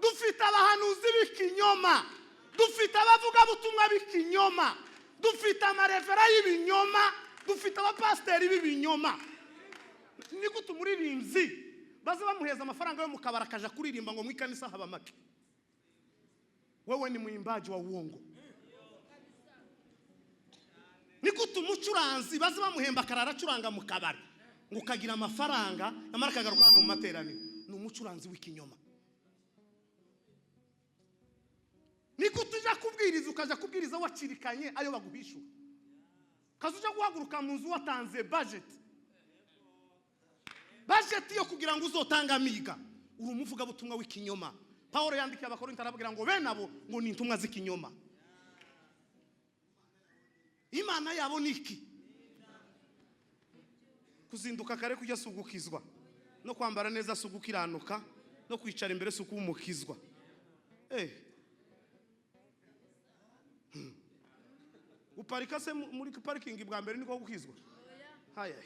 dufite abahanuzi b'ikinyoma, dufite abavuga butumwa b'ikinyoma, dufite amarevera y'ibinyoma, dufite abapasiteri b'ibinyoma. Ni gute umuririmbyi baza bamuheza amafaranga yo mu kabara akaja kuririmba ngo mu ikanisa haba make? Wewe ni mwimbaji wa uongo. Ni gute umucuranzi baza bamuhemba karara curanga mu kabari ngo ukagira amafaranga amara kagaruka mu materaniro? Ni umucuranzi w'ikinyoma. Ni gute uja kubwiriza ukaja kubwiriza wacirikanye ayo baguhishura? Kazuja guhaguruka mu nzu watanze budget yo kugira ngo uzotanga amiga, uri umuvuga butumwa w'ikinyoma. Paulo yandikiye abakorinto arababwira ngo benabo ngo ni intumwa z'ikinyoma. Imana yabo niki? Kuzinduka kare kujya sugukizwa, no kwambara neza sugukiranuka, no kwicara imbere sukumukizwa. Uparika se muri parking bwa mbere niko gukizwa? Haya.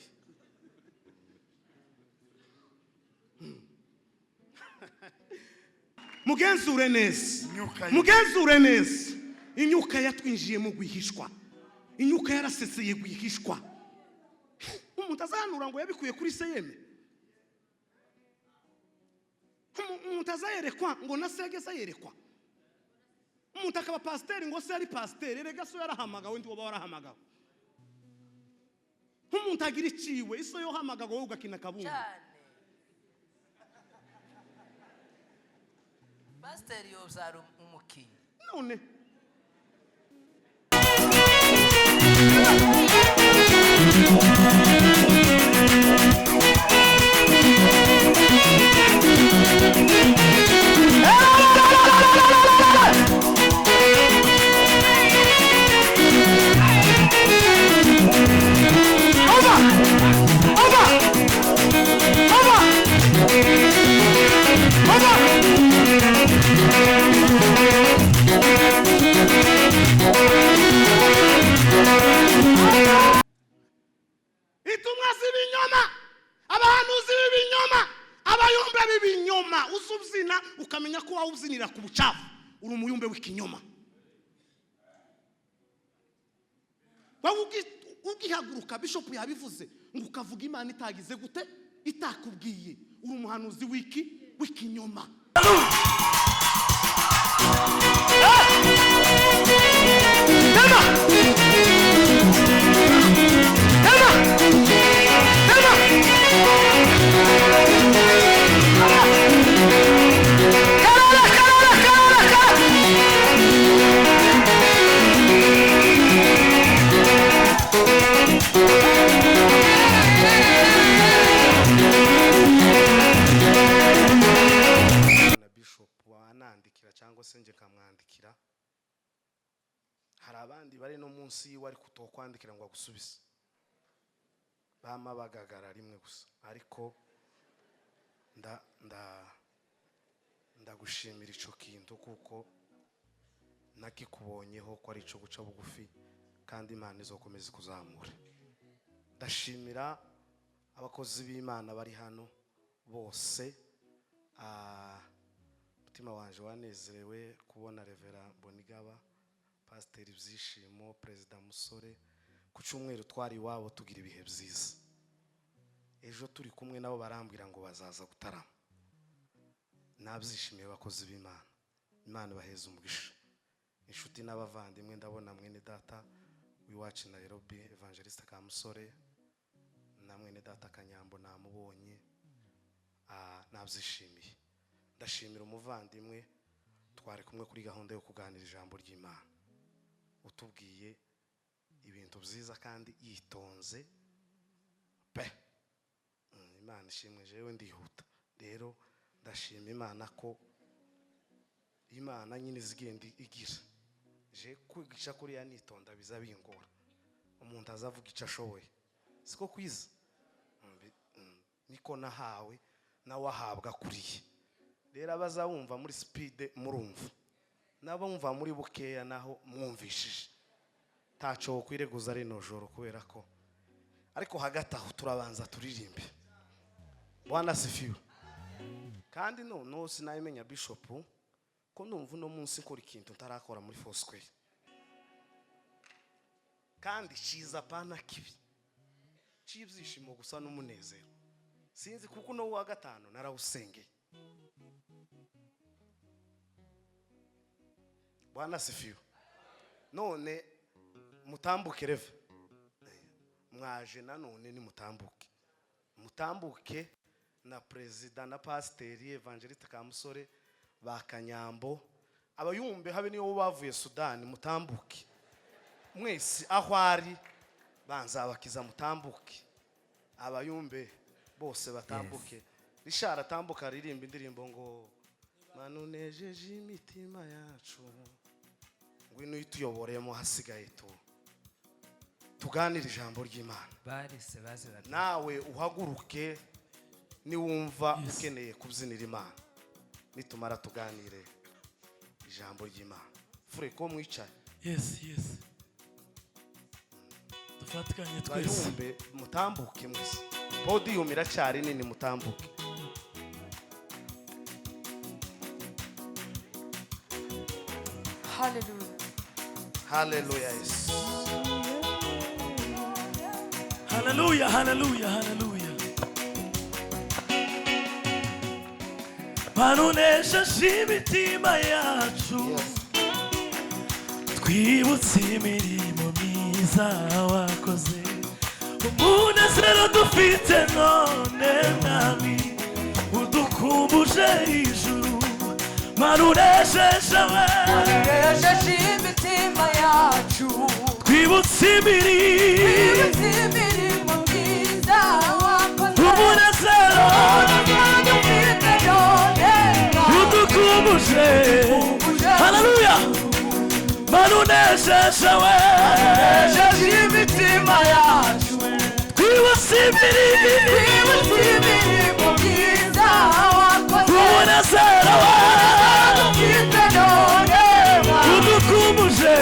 Mugenzure neza. Mugenzure neza. Inyuka yatwinjiye mu gwihishwa. Inyuka yaraseseye gwihishwa. Umuntu azanura ngo yabikuye kuri seyeme. Umuntu azayerekwa ngo nasegeza yerekwa. Umuntu akaba pasiteri ngo se ari pasiteri, rega so yarahamagawe ndi woba warahamagawe. Umuntu agira iciwe iso yo hamagawe ugakina kabumba. Pasiteri yobyara umukinyi none. Itumwa z'ibinyoma, abahanuzi b'ibinyoma, abayumbe b'ibinyoma. Uzubzina ukamenya ko wawuzinira ku bucafu, uri umuyumbe w'ikinyoma. Ugihaguruka bishop yabivuze ngo ukavuga Imana itagize gute, itakubwiye, uri umuhanuzi w'ikinyoma. Cyangwa se nje kamwandikira, hari abandi bari no munsi wari kutokwandikira ngo agusubise, bama bagagara rimwe gusa. Ariko ndagushimira ico kintu kuko nakikubonyeho ko ari ico guca bugufi, kandi Imana izokomeza kuzamura. Ndashimira abakozi b'Imana bari hano bose. Mutima wanje wanezerewe kubona Revera Mbonigaba, Pasiteri Byishimo, Perezida Musore. Ku cyumweru twari iwabo tugira ibihe byiza. Ejo turi kumwe nabo barambwira ngo bazaza gutarama. Nabyishimiye abakozi b'Imana. Imana baheza umugisha. Inshuti n'abavandimwe ndabona mwene data wiwacu Nairobi Evangeliste Kamusore na mwene data Kanyambo namubonye. Nabyishimiye. Ndashimira umuvandimwe twari kumwe kuri gahunda yo kuganira ijambo ry'Imana, utubwiye ibintu byiza kandi yitonze pe. Imana ishimwe. Jewe ndihuta rero, ndashima Imana ko Imana nyine zigenda igira. Je kwigisha kuri ya nitonda biza bingora, umuntu azavuga icyo ashoboye siko kwiza. Niko nahawe nawe ahabwa kuriye. Rero abazawumva muri speed murumva, nabumva muri bukeya naho mwumvishije. Taco kwireguza rino joro kubera ko ariko hagati aho turabanza turirimbe. Bwana asifiwe. Kandi no sinayimenya bishop ko numva no munsi nkora ikintu ntarakora muri Foursquare. Kandi ciza pana kibi. Cibyishimo gusa n'umunezero. Sinzi kuko no wa gatano narawusengeye. Bwana asifiwe. None mutambuke reve. Mwaje nanone ni mutambuke na president na pasiteri Evangeliste Kamusore ba Kanyambo abayumbe habe niyo bavuye Sudani mutambuke mwese aho ari banza bakiza mutambuke abayumbe bose batambuke. Rishara atambuka ririmba indirimbo ngo manunejeje imitima yacu ngwino ituyoboremo hasigaye tuganira ijambo ry'Imana. Nawe uhaguruke niwumva ukeneye kubyinira Imana nitumara tuganire ijambo ry'Imana. Fure ko mwicaye. Yes. Dufatikanye twese. Bayumbe mutambuke mwese. Podium iracyari nini mutambuke. Hallelujah. Yes. Hallelujah. Manunejeje imitima yacu twibutse imirimo myiza wakoze umunezero dufite none mwami udukumbuje ijuru. Manunejeje imitima yacu twibutse imirimo myiza wakoze umunezero dufite none udukumbuje. Hallelujah. Manunejeje imitima yacu twibutse imirimo myiza wakoze umunezero dufite none udukumbuje.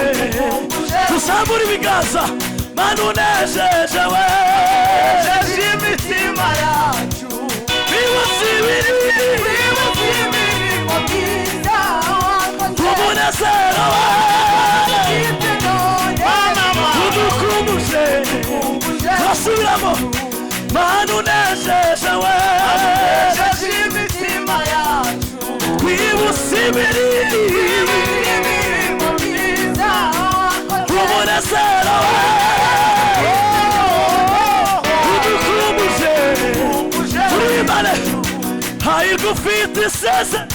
Tusambura ibiganza. Manunejeje imitima yacu twibutse imirimo myiza wakoze umunezero dufite none udukumbuje. Turasubiramo. Manunejeje imitima yacu twibutse imirimo myiza wakoze umunezero udukumbuje. Turimane. Hahirwa ufite isezerano.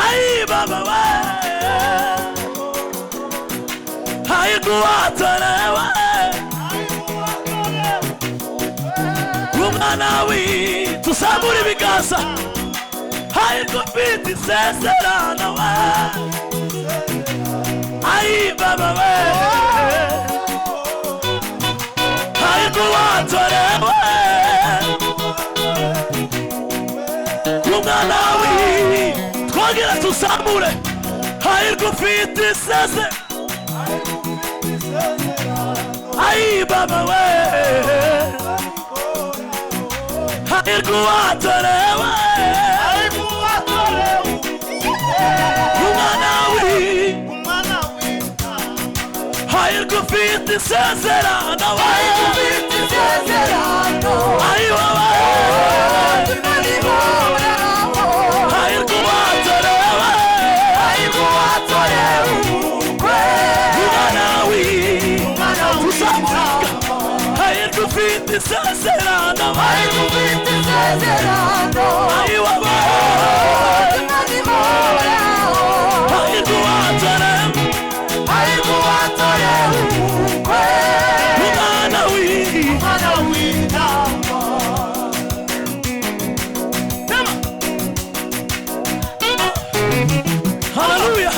Ayi baba we. Hahirwa uwatorewe umwana w'Imana. Tusambura ibiganza. Hahirwa ufite isezerano we. Ayi baba we. Hahirwa uwatorewe umwana w'Imana. Twongera tusambure. Hahirwa ufite isezerano. Ayi baba we. Hahirwa uwatorewe umwana w'Imana. Hahirwa ufite isezerano. Ayi baba. Hahirwa uwatorewe umwana w'Imana. Hahirwa ufite isezerano. Ayi baba. Hahirwa uwatorewe umwana w'Imana. Hallelujah.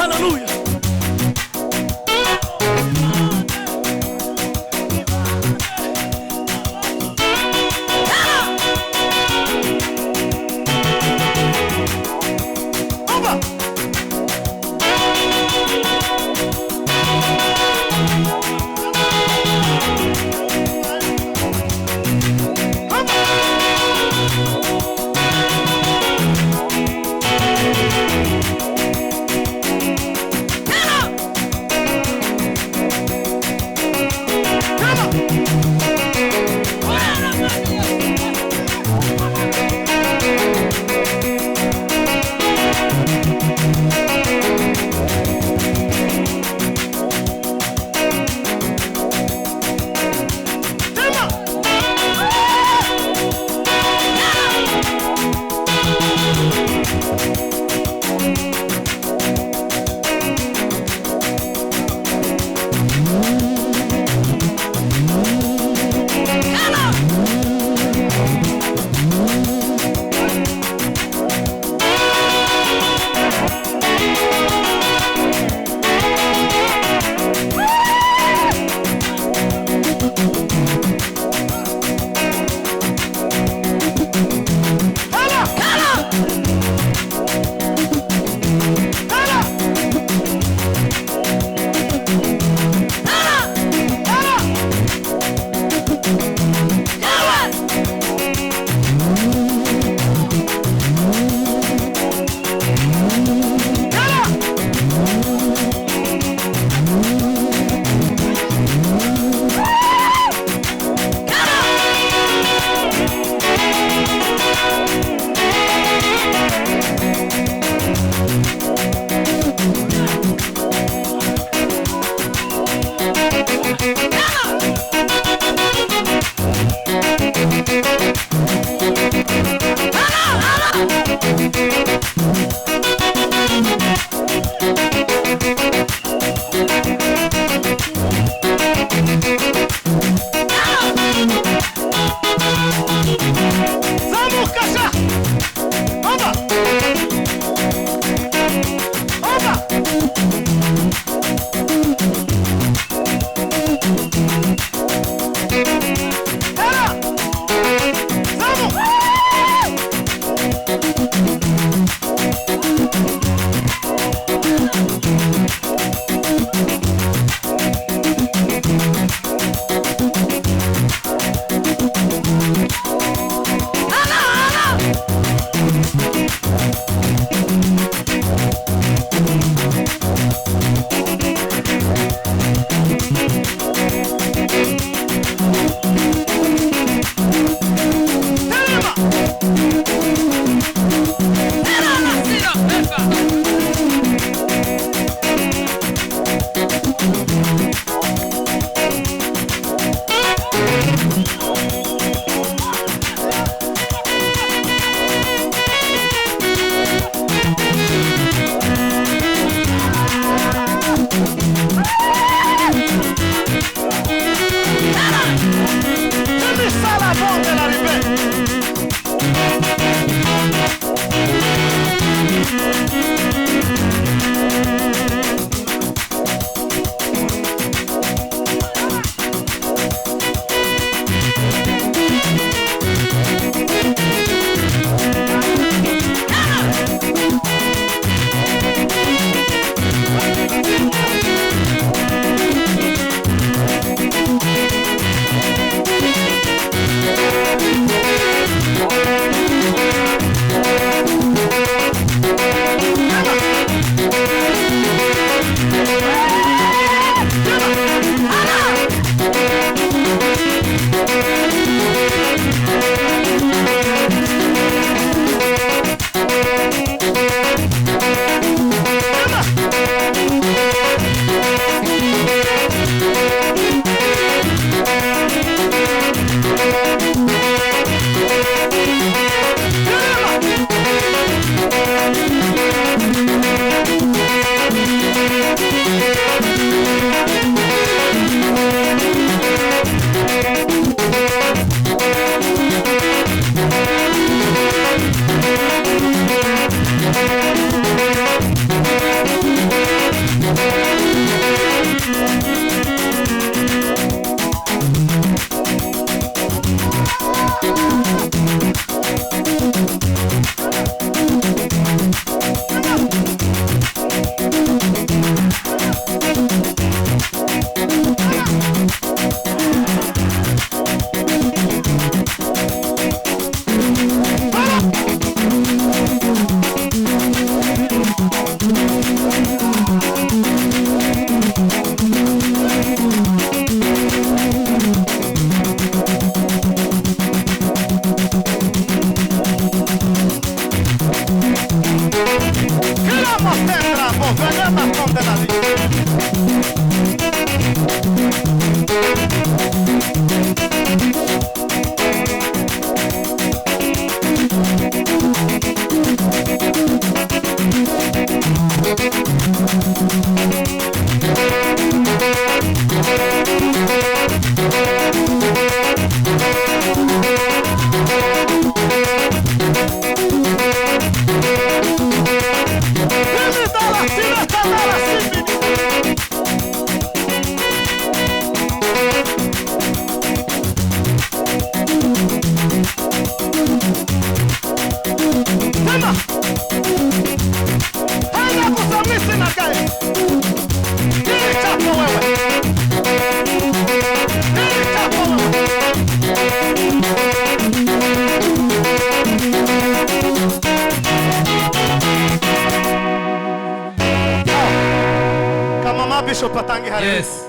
Bishop atange hari. Yes.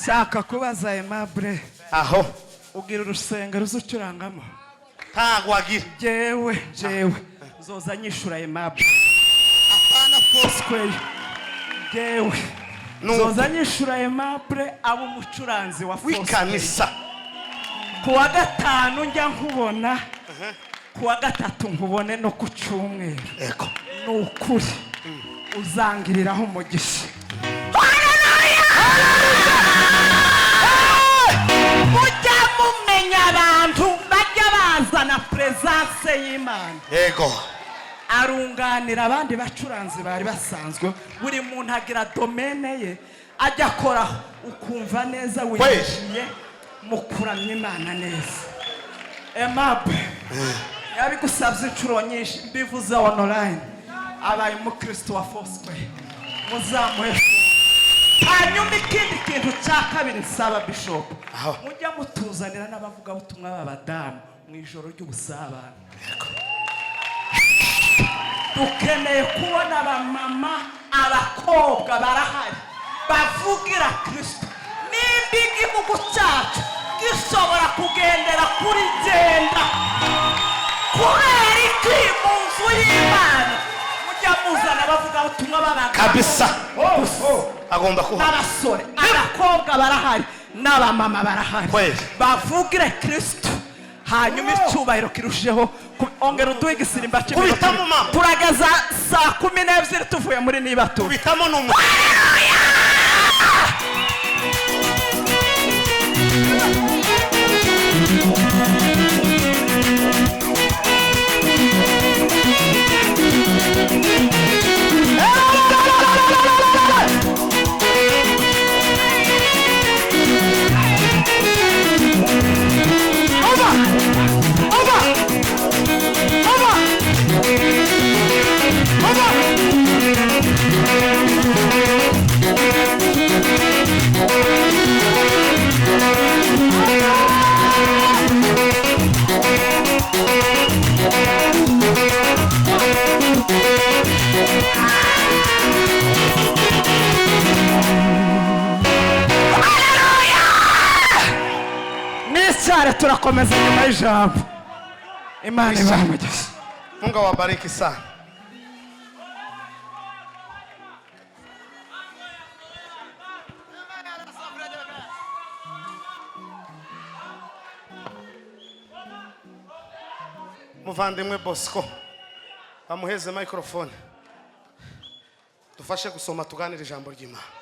Shaka kubaza Aimable Aho. ugira urusengero uzucurangamo. Ntagwagira. Jewe zoza nyishura Aimable. Apana Foursquare. Jewe zoza nyishura Aimable abo umucuranzi wa Foursquare. Wikanisa. Kuwa gatanu njya nkubona. Kuwa gatatu nkubone no ku cyumweru. Eko. Nukuri. Uzangiriraho umugisha. Mujya mumenya abantu bajya bazana presence y'Imana. Yego. Arunganira abandi bacuranzi bari basanzwe. Buri muntu agira domaine ye ajya akoraho ukumva neza wishiye mu kuramya Imana neza. Aimable yabigusabye inshuro nyinshi mbivuze online. Abaye umukristo wa Foursquare muzamuhe hanyuma ikindi kintu cya kabiri nsaba Bishop mujya mutuzanira n'abavuga butumwa b'abadamu mu ijoro ry'ubusabane. Dukeneye kubona abamama abakobwa barahari bavugira Kristo nimba igihugu cyacu gishobora kugendera kuri genda kubera iki mu nzu y'Imana muzana bavuga ubutumwa babaga kabisa. Agomba kuba abasore abakobwa barahari n'abamama barahari bavugire Kristo hanyuma icyubahiro kirusheho. Ongera uduhe igisimba cy'ibitamo turageza saa 12 tuvuye muri nibatu bitamo n'umuntu. Turakomeza nyuma y'ijambo. Imana ibamugisha. Mungu awabariki sana. Muvandimwe Bosco bamuheze microphone dufashe gusoma tuganira ijambo ry'Imana.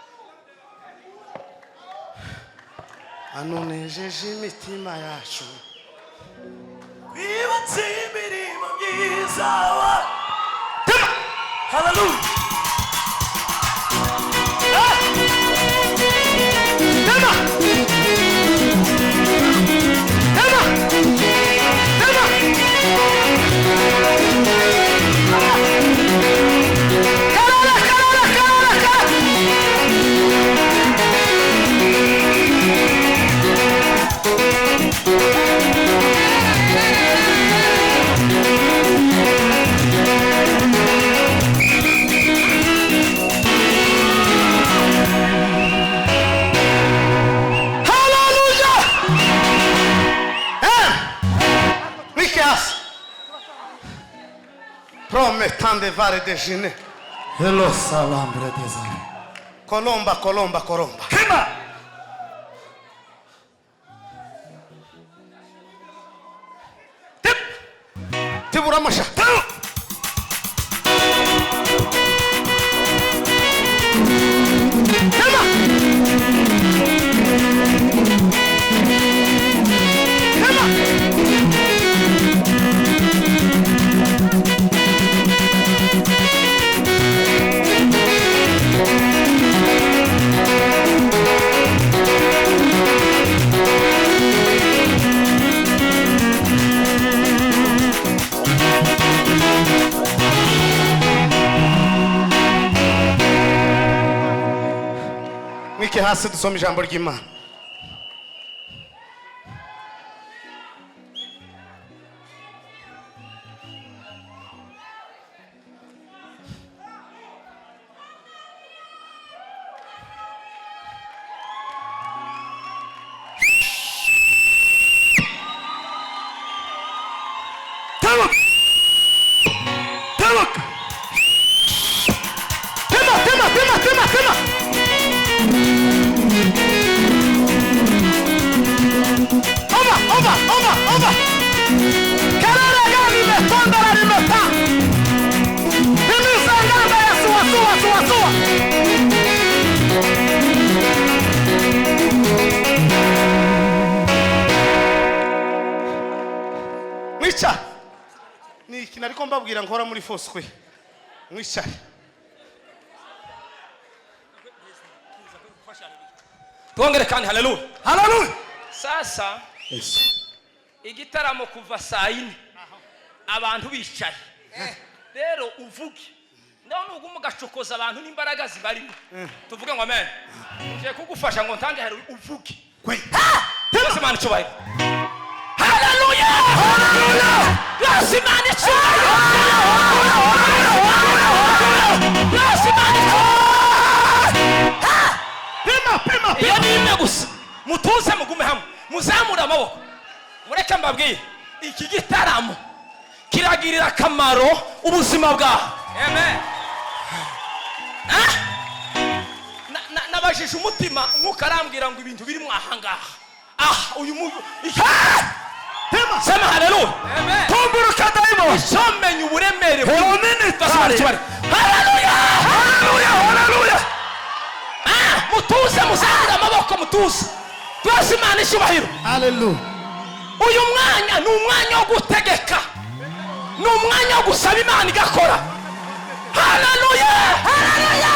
Anonejeje imitima yacu wibatse imirimo myiza wa haleluya. Promettant de vare de jene. Hello salam brothers. Colomba. Kema. Tibura masha. Kema. mwike hasi dusome ijambo ry'Imana. Ni iki nariko mbabwira nkora muri Foswe. Mwicare. Tuongere kandi haleluya. Haleluya. Sasa Yesu. igitaramo kuva saa 4 abantu bicaye. Rero uvuge. Naho nugumu gacokoza abantu n'imbaraga zibarimo. Tuvuge ngo amen. Je kugufasha ngo ntange hari uvuge. Kwe. Twese mani cyubaye. Haleluya! Haleluya! Twese mani cyubaye. Twese mani cyubaye. Pima. Iyo ni imwe gusa. Mutuze mugume hamwe. Muzamura amaboko. Mureke mbabwiye. Iki gitaramo kiragirira akamaro ubuzima bwawe. Amen. Nabajije umutima nkukarambwira ngo ibintu biri mwahangaha. Uyu Sema haleluya. Amen. Tumburuka daimo. Isomenya uburemere. Haleluya. Haleluya. Mutuze muzamura amaboko mutuze. Twese Imana ishubahiro. Haleluya. Uyu mwanya ni umwanya wo gutegeka. Ni umwanya wo gusaba Imana igakora. Haleluya. Haleluya.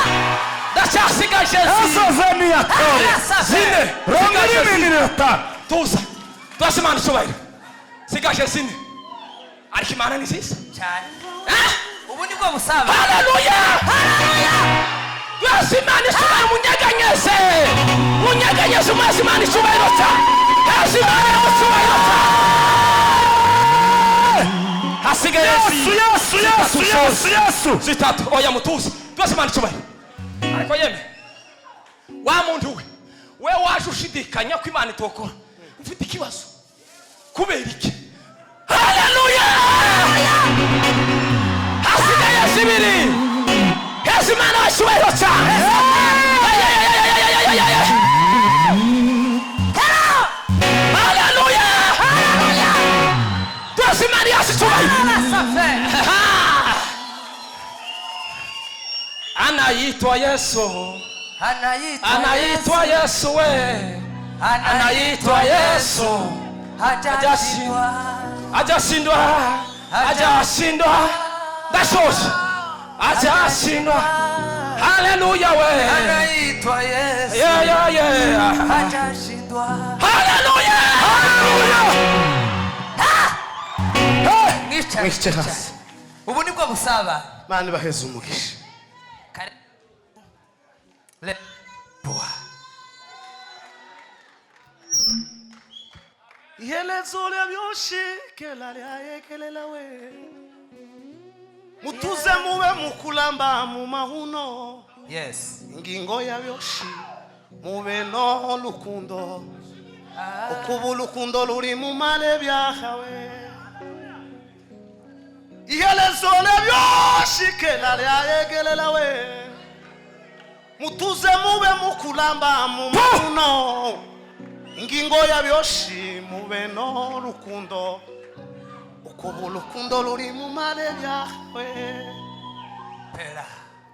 Ndacyasigaje Asazeni yakore. zine. Rongeri minota. Tuza. Twese Imana ishubahiro. Sigaje zine. Ariko Imana ni nziza cyane. Ubu ni bwo busaba. Haleluya. Haleluya. Twese Imana ishubahiro munyeganyeze. Munyeganyeze umwese Imana ishubahiro cyane. Twese Imana ishubahiro cyane. Hasigaye Yesu. Zitatu. Oya mutuze. Twese Imana ishubahiro. Ariko yeme. Wa muntu we waje ushidikanya ko Imana itokora. Ufite ikibazo. Kubera iki? Haleluya! Hasigaye zibiri. Yesu Imana ashubahiro cyane. Haleluya! Haleluya! Twese Imana yashubahiro. Anaitwa Yesu. Anaitwa Yesu we. Anaitwa Yesu. Hajashindwa. Ndashoje. Hajashindwa. Haleluya we. Anaitwa Yesu. Yeah. Hajashindwa. Haleluya. Mwice hasi. Ubu ni bwo busaba. Mani baheze umugisha. Ihelezo lyabyoshikela lyayekelela we. Mutuze mube mukulamba mu mahuno. Yes. Ingingo yabyoshi mube no lukundo. Ukubu lukundo luri mu male byahawe. Ihelezo lyabyoshikela lyayekelela we. Mutuze mube mukulamba mu mahuno. Ingingo yabyoshi mube no rukundo. Ukubu lukundo luri mu male byawe. Pera.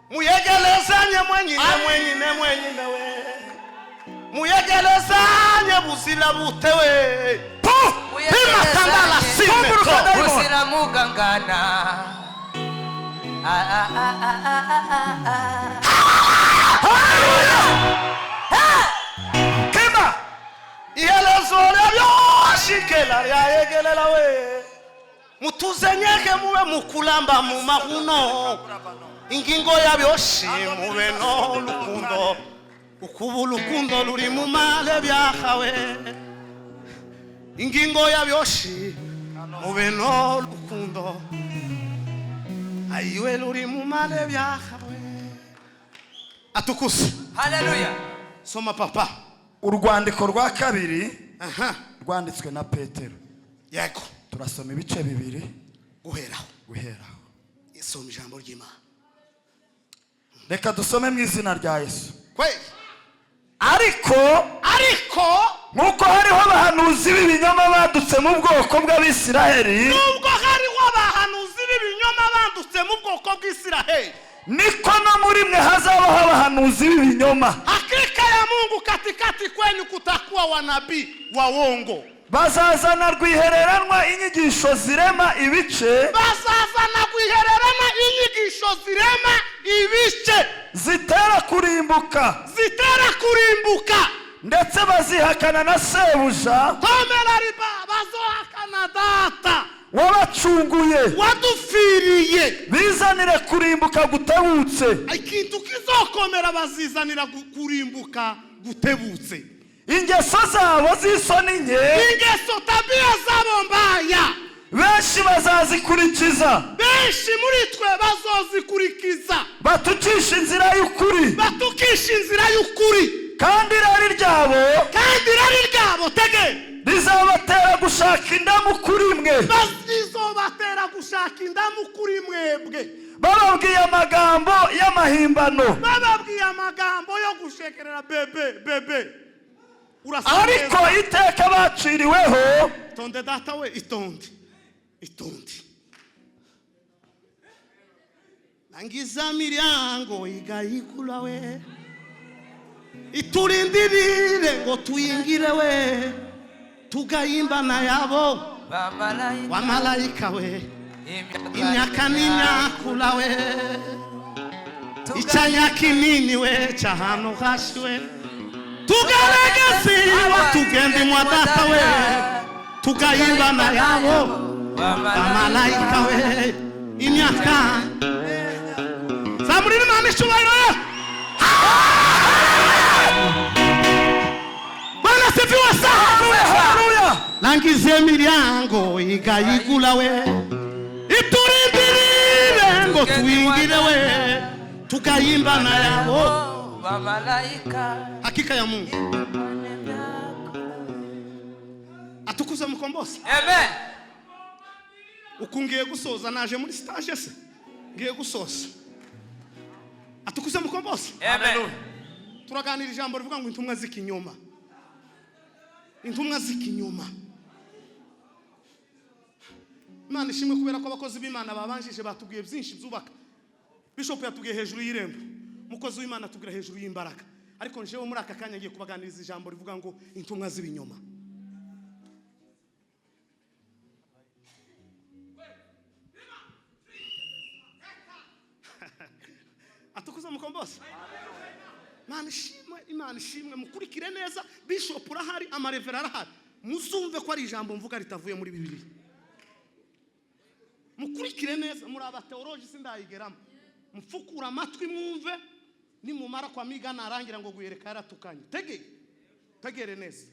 Muyegelezanye mwenyine we. Muyegelezanye buzila butewe. Pima kandala sime. Buzila mugangana. Kema. Ihelezo lyabyoshikela lyayegelela we. Mutuze nyeke mube mukulamba mu mahuno. Ingingo yabyoshi mube no lukundo. ukuba urukundo ruri mu male byahawe ingingo yabyoshi mu beno rukundo ayiwe ruri mu male byahawe atukuse. haleluya. Soma papa. urwandiko rwa kabiri Aha. rwanditswe na Petero. Yego. Turasoma ibice bibiri Guheraho. Isoma ijambo ry'Imana. Reka dusome mu izina rya Yesu. Kwe. Ariko Nkuko hariho abahanuzi b'ibinyoma badutse mu bwoko bw'Abisiraheli, nubwo hariho abahanuzi b'ibinyoma bandutse mu bwoko bw'Isiraheli, niko no muri mwe hazabaho abahanuzi b'ibinyoma. hakika ya Mungu katikati kwenu kutakuwa wanabii waongo. Bazazana rwihereranwa inyigisho zirema ibice, Bazazana kwihererana inyigisho zirema ibice zitera kurimbuka, ndetse bazihakana na sebuja komera riba bazohakana data wabacunguye, wadufiriye. bizanire kurimbuka gutebutse. Ikintu kizokomera bazizanira kurimbuka gutebutse. Ingeso zabo z'isoni nke Ingeso tabia zabo mbaya benshi bazazikurikiza, benshi muri twe bazozikurikiza, batucisha inzira y'ukuri, batukisha inzira y'ukuri, kandi irari ryabo tege rizabatera gushaka indamu kuri mwe, bazizobatera gushaka indamu kuri mwebwe, bababwiye amagambo y'amahimbano, bababwiye amagambo yo gushekerera bebe. ariko iteka baciriweho. Itonde data we, itonde. Nangiza miryango igayikula we, iturindirire ngo tuyingire we, tugayimba na yabo wa malaika we, imyaka n'imyakula we, icyanya kinini we cyahano hashi we, tugaregesi tugende mwa data we, tugayimba na yabo wa malaika we, imyaka zamurira Imana icyubahiro. Bwana sifiwe sana. Haleluya. Nangize miryango igayigula we, iturindirire ngo tuyingire we, tugayimba na yabo hakika ya Mungu. Atukuze mukombozi. Amen. Ukungiye gusoza naje muri stage se. Ngiye gusoza. Atukuze mukombozi. Amen. Turaganira ijambo rivuga ngo intumwa z'ikinyoma. Intumwa z'ikinyoma. Imana ishimwe kubera ko abakozi b'Imana babanjije batubwiye byinshi byubaka. Bishop yatubwiye hejuru y'irembo. Mukozi w'Imana atubwira hejuru y'imbaraga. Ariko njewe muri aka kanya ngiye kubaganiriza ijambo rivuga ngo intumwa z'ibinyoma. Atukuza mukombozi. Imana ishimwe mukurikire neza. Bishop urahari, amarevera arahari. Muzumve ko ari ijambo mvuga ritavuye muri Bibiliya. Mukurikire neza, muri abateologi sindayigeramo. Mfukura amatwi mwumve, nimumara kwa miga narangira ngo guyereka yaratukanye. Tegere neza.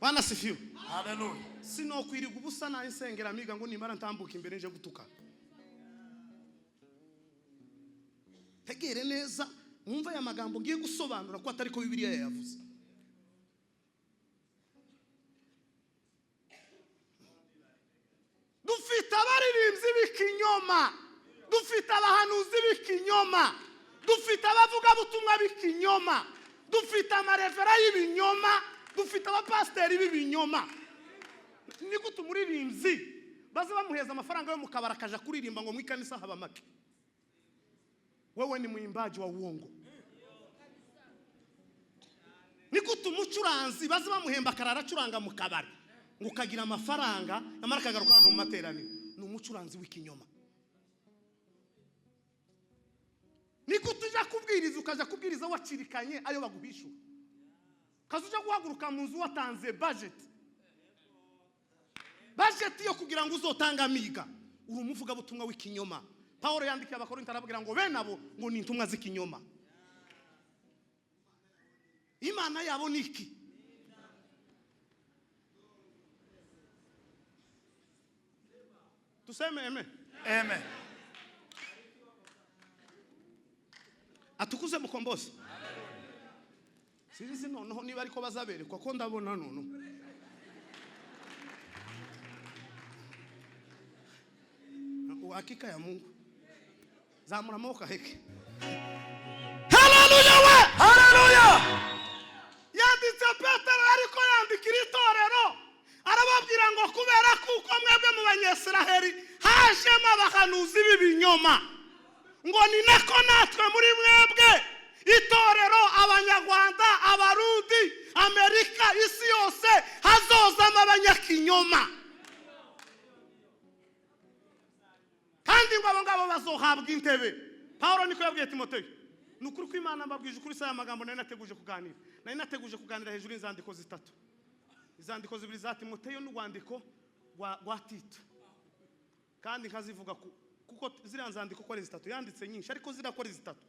Bwana sifiwe. Haleluya. Sino kwiriga ubusa na insengera miga ngo nimara ntambuka imbere nje gutuka. Tegere neza, mwumva ya magambo ngiye gusobanura ko atari ko Bibiliya yavuze. Dufite abaririmbyi b'ikinyoma, dufite abahanuzi b'ikinyoma, dufite abavuga butumwa b'ikinyoma, dufite amarevera y'ibinyoma, dufite abapasteri b'ibinyoma. Ni gute umuririmbyi baza bamuheza amafaranga yo mukabara akaja kuririmba ngo mwikanisa haba make? Wewe ni mwimbaji wa uongo. Ni gute umucuranzi baza bamuhemba karara curanga mu kabari ngo kagira amafaranga namara kagaruka mu materaniro? Ni umucuranzi w'ikinyoma. Ni gute uja kubwiriza ukaja kubwiriza wacirikanye ayo baguhishura? Kazuja guhaguruka mu nzu watanze budget yo kugira ngo uzotanga miga uri umuvuga butumwa w'ikinyoma. Paulo yandikiye abakorinto arababwira ngo bene abo ngo ni intumwa z'ikinyoma. Imana yabo niki? Tuseme amen. Amen. Atukuze mukombozi. Sisi noneho niba ariko bazaberekwa ko ndabona nono. Hakika ya Mungu. Zamura amaboko heke. Haleluya we! Haleluya! Yanditse Petero ariko yandikira itorero. Arababwira ngo kubera kuko mwebwe mu banyesiraheli hajemo abahanuzi b'ibinyoma. Ngo ni nako natwe muri mwebwe itorero, abanyarwanda, abarundi, Amerika, isi yose hazozamo abanyakinyoma. Kandi ngo abo ngabo bazohabwa intebe. Paulo niko yabwiye Timoteyo. Nukuri ko Imana mbabwije ukuri saya magambo nari nateguje kuganira. Nari nateguje kuganira hejuru y'inzandiko zitatu. Izandiko zibiri za Timoteyo n'urwandiko rwa Tito. Kandi nkazivuga kuko ziriya nzandiko ko ari zitatu, yanditse nyinshi ariko zirakora zitatu.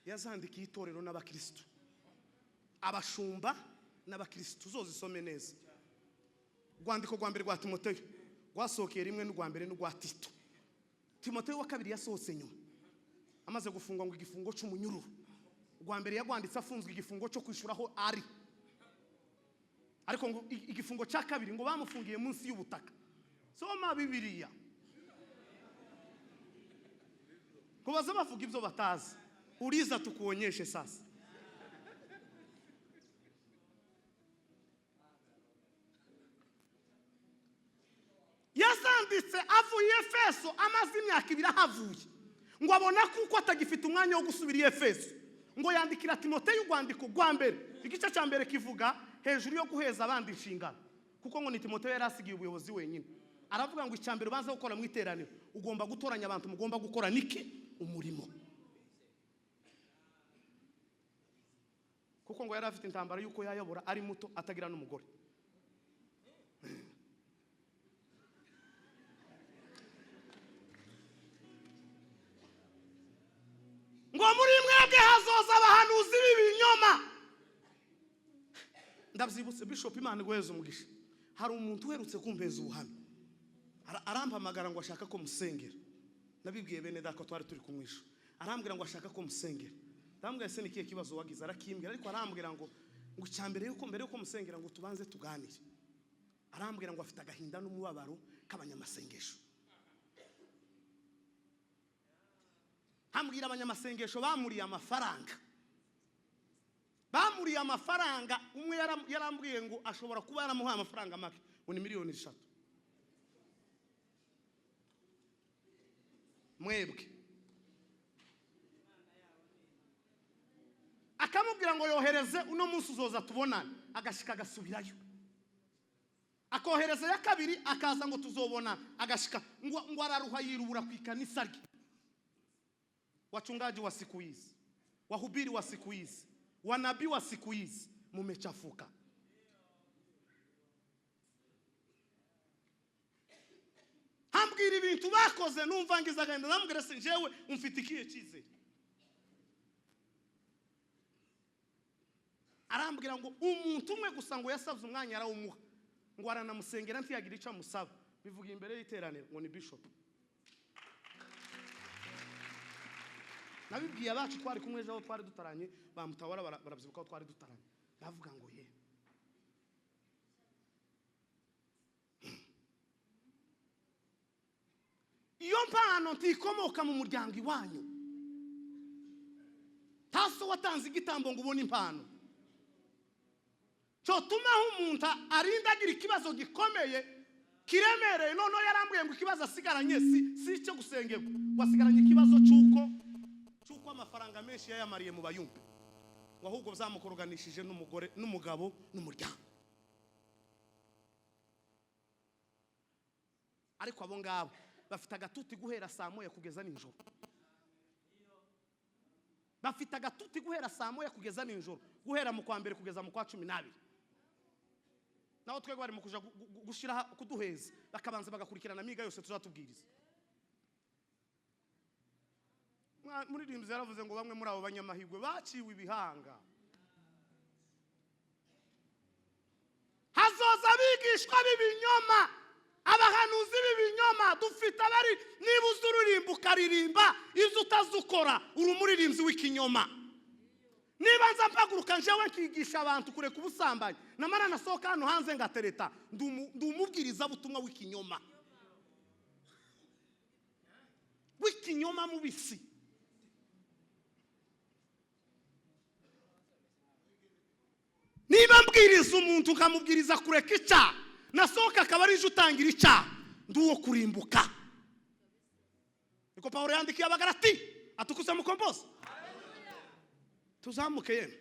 Yazandikiye itorero n'abakristo, abashumba n'abakristo, zozisome neza. Rwandiko rwa mbere rwa Timoteyo rwasohokeye rimwe n'urwa mbere n'urwa Tito. Timoteyo wa kabiri yasohotse nyuma amaze gufungwa ngo igifungo cy'umunyururu. Rwa mbere yagwanditse afunzwe igifungo cyo kwishuraho ari, ariko ngo igifungo cya kabiri ngo bamufungiye munsi y'ubutaka. Soma Bibiliya. Kubaza bavuga ibyo batazi. Uriza tukuonyeshe sasa. Yazanditse avuye Efeso amaze imyaka 2 ahavuye. Ngo abona kuko atagifite umwanya wo gusubira Efeso. Ngo yandikira Timoteyo urwandiko rwa mbere. Igice cya mbere kivuga hejuru yo guheza abandi inshingano. Kuko ngo ni Timoteyo yari asigiye ubuyobozi wenyine. Aravuga ngo icyambere ubanza gukora mu iteraniro ugomba gutoranya abantu mugomba gukora niki umurimo. Kuko ngo yari afite intambara yuko yayobora ari muto atagira n'umugore. Ngo muri mwebwe hazoza abahanuzi b'ibinyoma. Ndabyibutse Bishop Imana gweza umugisha. Hari umuntu uherutse kumpeza ubuhamya. Arampamagara ngo ashaka ko musengera. Nabibwiye bene dako twari turi kumwisha. Arambwira ngo ashaka ko musengera. Ndambwira se nikiye kibazo wagize, arakimbwira ariko arambwira ngo cyambere yuko mbere yuko musengera ngo tubanze tuganire. Arambwira ngo afite agahinda n'umubabaro k'abanyamasengesho. Hambwira abanyamasengesho bamuriye amafaranga. Bamuriye amafaranga, umwe yarambwiye ngo ashobora kuba yaramuhaye amafaranga make, ngo ni miliyoni 3. Mwebwe akamubwira ngo yohereze uno munsi uzoza tubonana, agashika agasubirayo. Akohereza ya kabiri akaza ngo tuzobona, agashika ngo araruha yirubura ku ikanisa rye. Wachungaji wa siku hizi, wahubiri wa siku hizi, wanabii wa siku hizi mumechafuka. Hambwira ibintu bakoze numva ngiza agenda namubwira se njewe umfitikiye cyizere. Arambwira ngo umuntu umwe gusa ngo yasavye umwanya arawumuha, ngo aranamusengera ntiyagira icyo amusaba. Bivuga imbere y'iteraniro ngo ni Bishop. Nabibwiye abacu twari kumwe ejo twari dutaranye, bamutawara barabyibuka ko twari dutaranye. Bavuga ngo ye iyo mpano ntikomoka mu muryango iwanyu. Taso watanze igitambo ngo ubone impano. Cyo tumaho umuntu arindagira ikibazo gikomeye kiremereye, none yarambuye ngo ikibazo asigaranye si cyo gusengerwa, wasigaranye ikibazo cyuko amafaranga menshi yayamariye mu bayumbe, wahubwo byamukoruganishije n'umugore n'umugabo n'umuryango. Ariko abo ngabo bafite agatuti guhera saa moya kugeza ninjoro. Bafite agatuti guhera saa moya kugeza ninjoro, guhera mu kwa mbere kugeza mu kwa 12. naho twego bari mu kuja gushira kuduheza bakabanza bagakurikirana amiga yose tuzatubwiriza. Muri rimwe yaravuze ngo bamwe muri abo banyamahirwe baciwe ibihanga. Hazoza bigishwa b'ibinyoma, abahanuzi b'ibinyoma, dufite abari niba uzururimba ukaririmba izo utazukora uri umuririmbyi w'ikinyoma. Niba nza mpaguruka njewe nkigisha abantu kureka ubusambanyi namara nasohoka hano hanze ngatereta ndumubwiriza butumwa w'ikinyoma. W'ikinyoma mubisi. Niba mbwiriza umuntu ukamubwiriza kureka icyaha nasohoka akaba ari je utangira icyaha nduwo kurimbuka. Niko Paulo yandikiye Abagalati atukuze mukomboza. Tuzamuke yemwe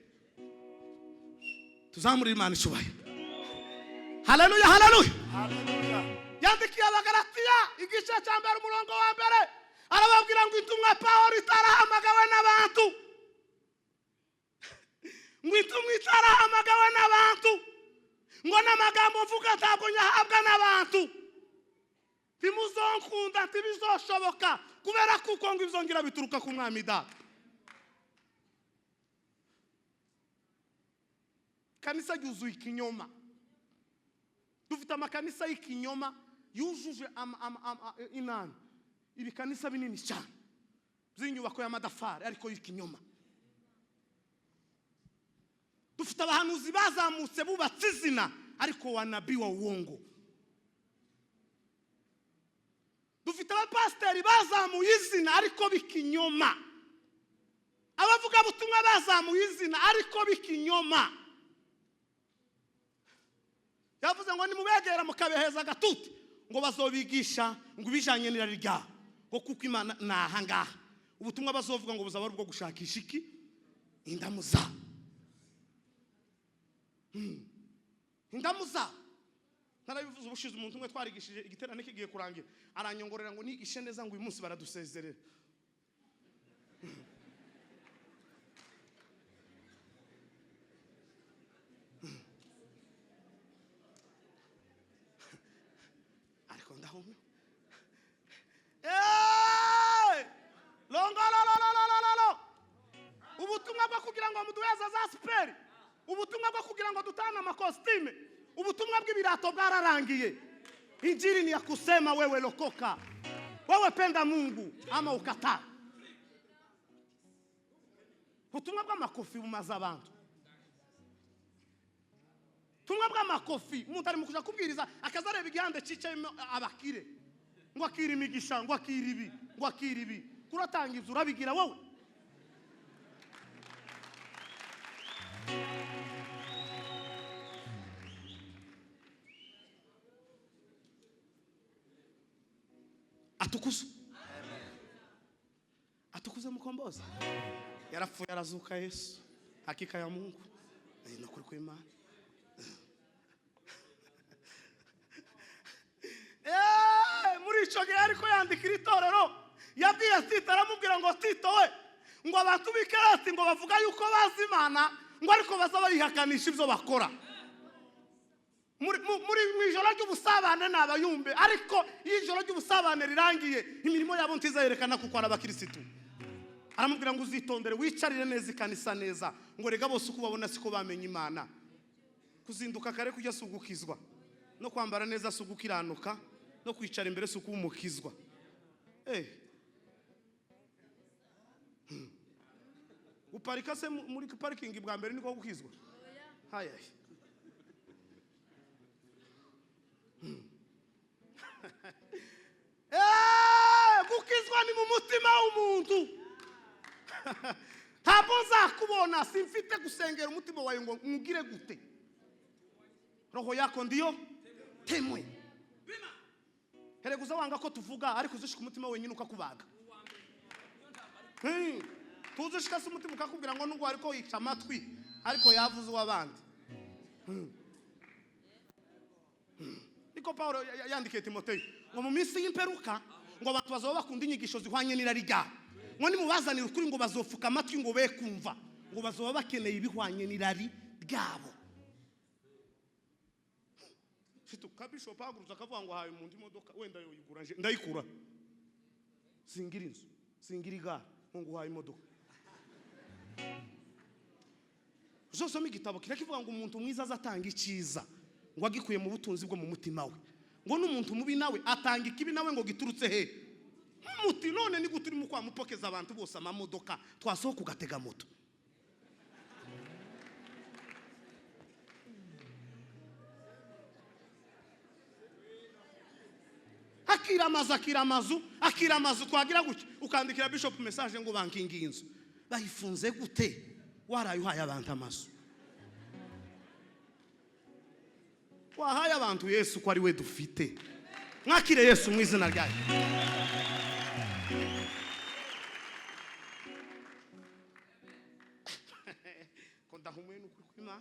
tuzamurira Imana icyubahiro. Haleluya haleluya haleluya. Yandikiye Abagalatiya igice cya mbere umurongo wa mbere arababwira ngo intumwa Paulo itarahamagawe n'abantu, ngo intumwa itarahamagawe n'abantu, ngo n'amagambo mvuga ntabwo nyahabwa n'abantu, timuzonkunda ntibizoshoboka kubera kuko ngo ibizongera bituruka ku Mwami Data. Kanisa yuzuye ikinyoma. Dufite amakanisa y'ikinyoma yujuje inani. Ibi kanisa binini cyane by'inyubako y'amadafari ariko y'ikinyoma. Dufite abahanuzi bazamutse bubatse izina ariko wanabii wa uongo. Dufite abapasteri bazamuye izina ariko bikinyoma. Abavuga butumwa bazamuye izina ariko bikinyoma. Yavuze ngo nimubegera mukabeheza gatuti ngo bazobigisha ngo bijanye n'irari rya ngo kuko Imana nahangaha ubutumwa bazovuga ngo buzaba bwo gushakisha iki indamuza. Indamuza narabivuze ubushize umuntu umwe twarigishije igiterane kigiye kurangira aranyongorera ngo nigishe neza ngo uyu munsi baradusezerera. Ariko ndahumye. Longo ubutumwa bwo kugira ngo muduheza za speri, ubutumwa bwo kugira ngo dutana amakostime, ubutumwa bw'ibirato bwararangiye. Injili ni ya kusema wewe lokoka, wewe penda Mungu ama ukataa. Ubutumwa bw'amakofi bumaza abantu. Ubutumwa bw'amakofi umuntu ari mu kuja kubwiriza akazareba igihande cicayemo abakire ngo akira imigisha ngo akira ibi ngo akira ibi kuratanga ibyo urabigira wowe. Atukuze mukomboza. Yarapfuye arazuka Yesu. Hakika ya Mungu. Ni ukuri kw'Imana. Muri ico gihe ariko yandikira itorero yabwiye Tito aramubwira ngo Tito we ngo abantu b'ikarati ngo bavuga yuko bazi Imana ngo ariko bazaba yihakanisha ibyo bakora. Muri mwijoro ry'ubusabane nabayumbe ariko ijoro ry'ubusabane rirangiye imirimo yabo ntizayerekana kuko arabakirisitu. Aramubwira ngo uzitondere wicarire neza ikanisa neza ngo rega bose uko babona siko bamenye Imana. Kuzinduka kare kujya sugukizwa no kwambara neza sugukiranuka no kwicara imbere suko umukizwa. Uparika se muri parking bwa mbere niko gukizwa. Haya. Gukizwa ni mu mutima w'umuntu. Ntabwo nzakubona simfite gusengera umutima wawe ngo ngire gute. Roho yako ndiyo temwe. Hele kuza wanga ko tuvuga ariko uzishika umutima wenyine ukakubaga. Tuzishika se umutima ukakubwira ngo nubwo ariko yica amatwi ariko yavuze wabandi. Niko Paulo yandikiye Timoteyo ngo mu minsi y'imperuka ngo abantu bazaba bakunda inyigisho zihwanye n'irari rya ngo nimubazanira ukuri ngo bazofuka amatwi ngo be kumva ngo bazaba bakeneye ibihwanye n'irari ryabo. ufite kabisho paguruza akavuga ngo haye umuntu imodoka wenda yoyigura nje ndayikura singira inzu singira igare ngo haye imodoka uzosoma igitabo kirakivuga ngo umuntu mwiza azatanga iciza ngo agikuye mu butunzi bwo mu mutima we ngo n'umuntu mubi nawe atanga ikibi nawe ngo giturutse he muti none ni guturi mu kwa mupokeza abantu bose amamodoka twasohoka ugatega moto akira amazu twagira gutya ukandikira bishop message ngo bankingi inzu bayifunze gute waraye uhaye abantu amazu wahaye abantu Yesu ko ari we dufite mwakire Yesu mu izina ryayo ko ndahumuye n'ukwima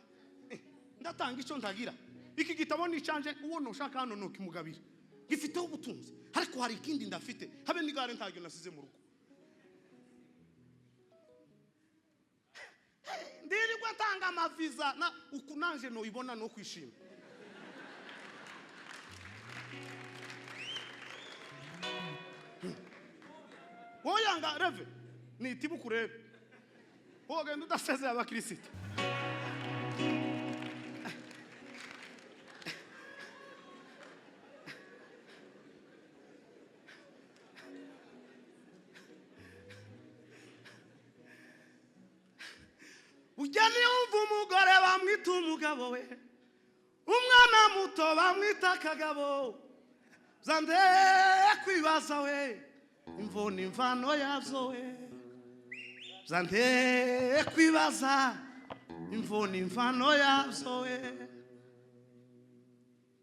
ndatanga icyo ndagira iki gitabo ni canje uwo nushaka hano no kimugabira gifiteho ubutunzi ariko hari ikindi ndafite habe n'igare ntagyo nasize mu rugo ndirirwa ntanga amaviza na ukunanje no ibona no kwishima woyanga reve ni tibukurebe wogenda udasezeye abakristo ujyane yumva umugore bamwita umugabo we umwana muto bamwita akagabo zande kwibaza we imvona imvano yazo we zande kwibaza imvona imvano yazo we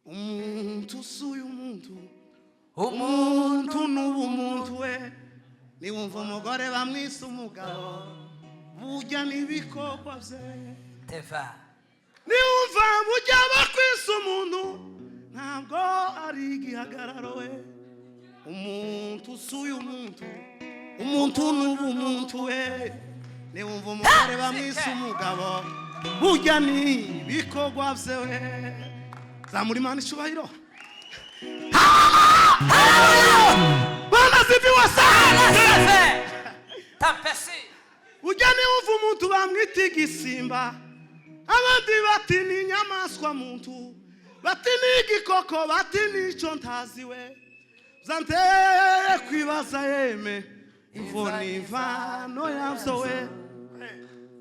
umuntu suyu umuntu n'ubumuntu we niwumva umugore bamwisa umugabo bujya n'ibikorwa bye Teva. niwumva bujya bakwisa umuntu ntabwo ari igihagararo we umuntu suyu umuntu n'ubumuntu we niwumva umugore bamwisa umugabo bujya n'ibikorwa bye we zamura Imana icubahiro bana ziviwe sana Tampesi. ujya niwumva umuntu bamwita igisimba abandi bati ni inyamaswa muntu bati ni igikoko bati n'icyo ntazi we zante kwibaza yeme imvona imvano yazo we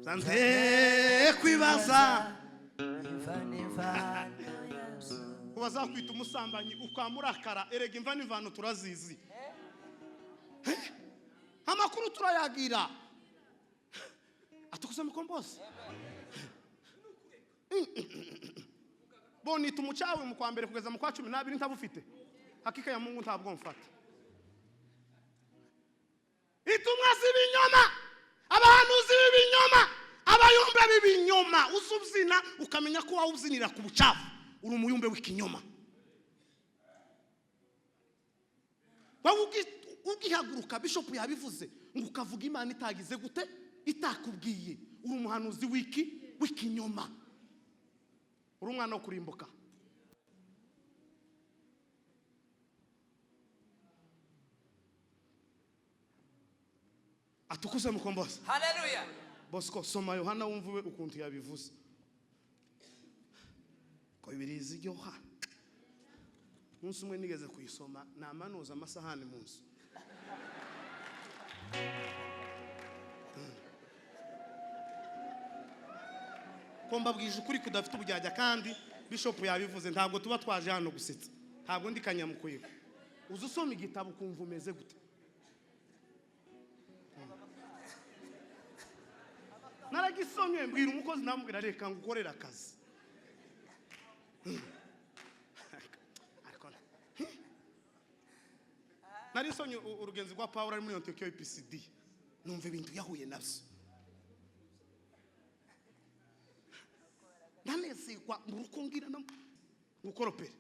zante kwibaza kubaza kwita umusambanyi ukamurakara erega imvana imvano turazizi amakuru turayagira atukuza mukombozi bonita umucawe mu kwa mbere kugeza mu kwa 12 ntabufite hakika ya Mungu ntabwo mfata itumwa z'ibinyoma abahanuzi b'ibinyoma abayumbe b'ibinyoma usubyina ukamenya ko wawuzinira ku bucafu uri umuyumbe w'ikinyoma ugihaguruka bishop yabivuze ngo ukavuga Imana itagize gute itakubwiye uri umuhanuzi w'ikinyoma uri umwana wo kurimbuka atukuze mukombozi Hallelujah. Bosco soma Yohana wumvuwe ukuntu yabivuze ko ibirizi ryoha munsi umwe nigeze kuyisoma namanuza amasahani munsi komba bwije ukuri kudafite ubujyajya kandi bishop yabivuze ntabwo tuba twaje hano gusetsa ntabwo ndi kanyamukwego uzi usoma igitabo kumva umeze gute naragisomye mbwira umukozi namubwira reka ngukorera akazi nari sonye urugenzi rwa Paulo ari muri Antiochia IPCD numva ibintu yahuye navyo ndanezerwa murukungira ngukoropera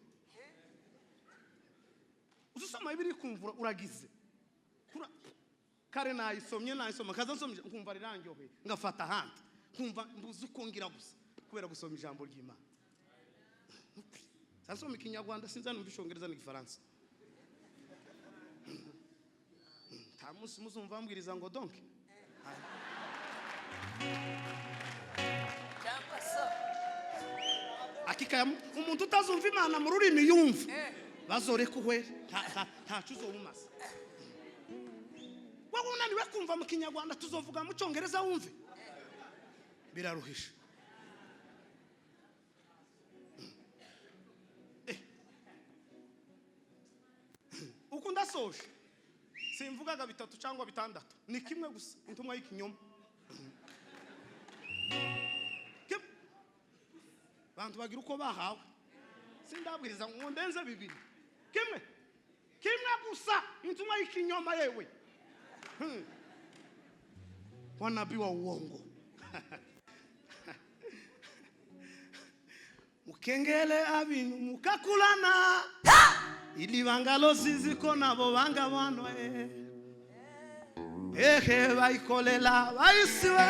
uzusoma ibiri kumvura uragize kare nayisomye kaza nsomye nkumva rirangyohe ngafata handi nkumva mbuze ukongira gusa kubera gusoma ijambo ry'Imana Tasoma ikinyarwanda sinza numva icyongereza n'igifaransa. Nta munsi muzumva bambwiriza ngo donc. Cyangwa so. Akika umuntu utazumva Imana mu rurimi yumva. Bazoreka uhwere ntacu uzomumaze. Wowe unaniwe kumva mu kinyarwanda tuzovuga mu cyongereza wumve. Biraruhisha. Ukunda soje. Simvugaga bitatu cyangwa bitandatu. Ni kimwe gusa intumwa y'ikinyoma. Bantu bagira uko bahawe. Sindabwiriza ngo ndenze bibiri. Kimwe gusa intumwa y'ikinyoma yewe. Wanabii wa uongo. Mukengele abintu mukakulana. Ili bangalo ziziko nabo banga bano ehe baikolela baisiwe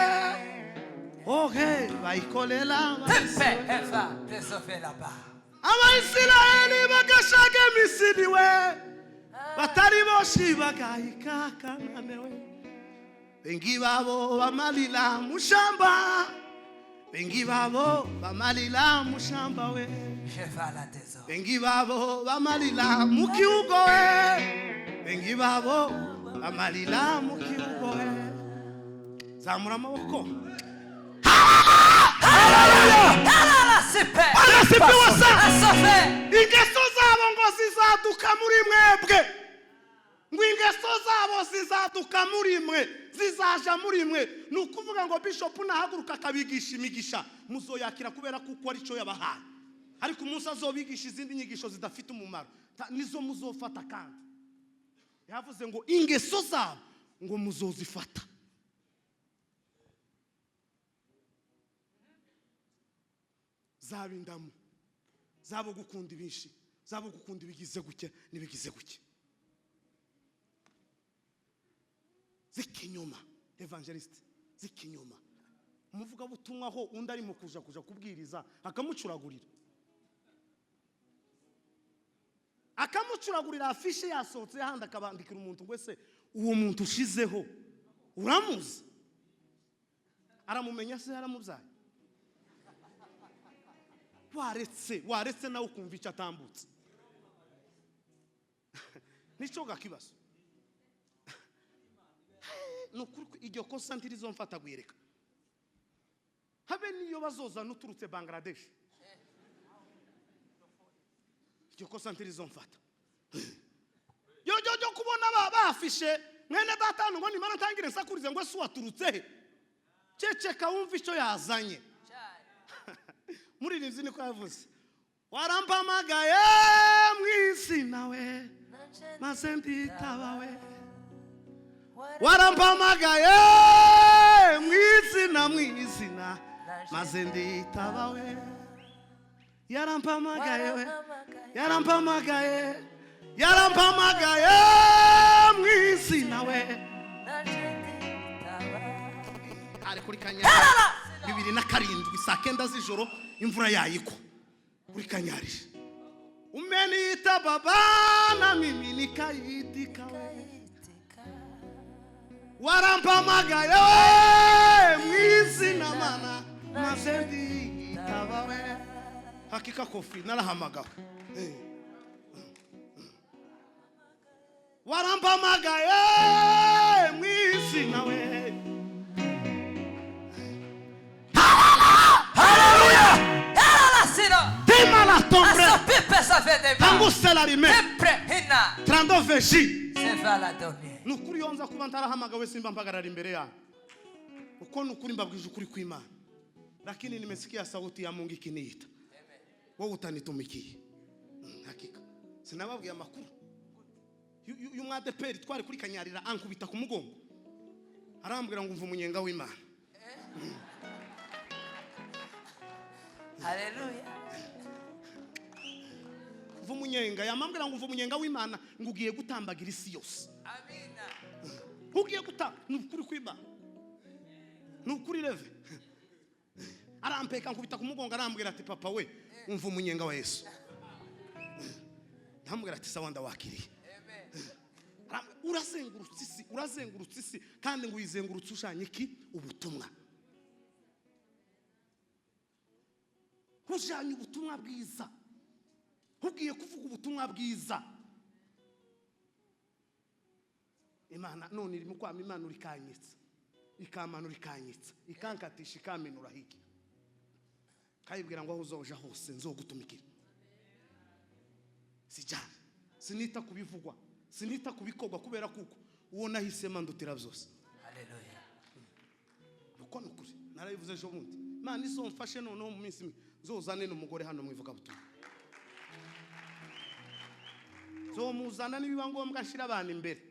ohe baikolela Pepe eva desove là-bas. Abaisiraeli bagashage Misiri we batari boshi bagahika Kanane we bengi babo bamalila mushamba bengi babo bamalila mushamba we Je vais à la désordre. bengi babo bamalila mu kiugo we bengi babo bamalila mu kiugo we zamura amaboko Hallelujah! Super! Arasifiwe sa Asofe! ingeso zabo ngo zizaduka muri mwebwe ngo ingeso zabo zizaduka muri mwe zizaja muri mwe nukuvuga ngo bishop nahaguruka akabigisha imigisha muzoyakira kubera kuko ari cyo yabahaye ariko umunsi azobigisha izindi nyigisho zidafite umumaro nizo muzofata kandi yavuze ngo ingeso zabo ngo muzozifata zabindamu zabo gukunda ibinshi zabo gukunda ibigize guke nibigize guke zikinyoma evangelist zikinyoma umuvuga butumwa ho undi ari mu kuja kubwiriza akamucuragurira afishe yasohotse handi akabandikira umuntu wese uwo muntu ushizeho uramuzi aramumenya se aramubyaye waretse nawe ukumva icyo atambutse nico gakibazo nukuri iryo kosa ntirizomfata gwireka habe niyo bazoza nuturutse Bangladesh iryo kosa ntirizomfata yo kubona bafishe mwene data ngo nimara ntangire nsakurize ngo su waturutse he ceceka wumva icyo yazanye muri rinzi niko yavuze warampamagaye mwizina we maze nditaba we warampamagaye mwizina maze nditaba we yarampamagaye we yarampamagaye mwizina we ari kuri Kanyari 2007 saa 9 z'ijoro imvura yayiko kuri Kanyari umeniita baba na mimi nikaitika warampamagaye mwizina mana maze nditaba we hakika kofi narahamagawe warampamagaye mwizina we nukuri yonza kuba ntarahamagawe simba mpagarara imbere yawe uko nukuri mbabwije ukuri kw'Imana lakini nimesikia sauti ya Mungu ikiniita wewe utanitumikiye hakika sinababwiye amakuru y'umwadeperi twari kuri Kanyarira ankubita ku mugongo arambwira ngo umva umunyenga w'Imana Haleluya. Vumunyenga yamambira ngo umunyenga w'Imana ngo ugiye gutambagira isi yose. Amina. Ugiye guta nukuri kw'Imana. Nukuri reve. Arampeka nkubita ku mugongo arambwira ati papa we umva umunyenga wa Yesu. ndamubwira ati sawa ndawakiriye. Urazengurutse isi kandi ngo uyizengurutse ushanye iki? Ubutumwa. Ujanye ubutumwa bwiza. Ugiye kuvuga ubutumwa bwiza. Imana none iri mu kwama Imana urikanyitsa. Ikamanura ikanyitsa. Ikankatisha ikamenura hiki. Kayibwira ngo aho uzoja hose nzogutumikira. Sijana. Sinita kubivugwa. Sinita kubikorwa kubera kuko uwo nahisema ndutira byose. Haleluya. Nuko nukuri narabivuze ejo bundi. Imana izomfashe none mu minsi imwe zozane n'umugore hano mwivuga butumwa. Zomuzana nibiba ngombwa nshira abantu imbere.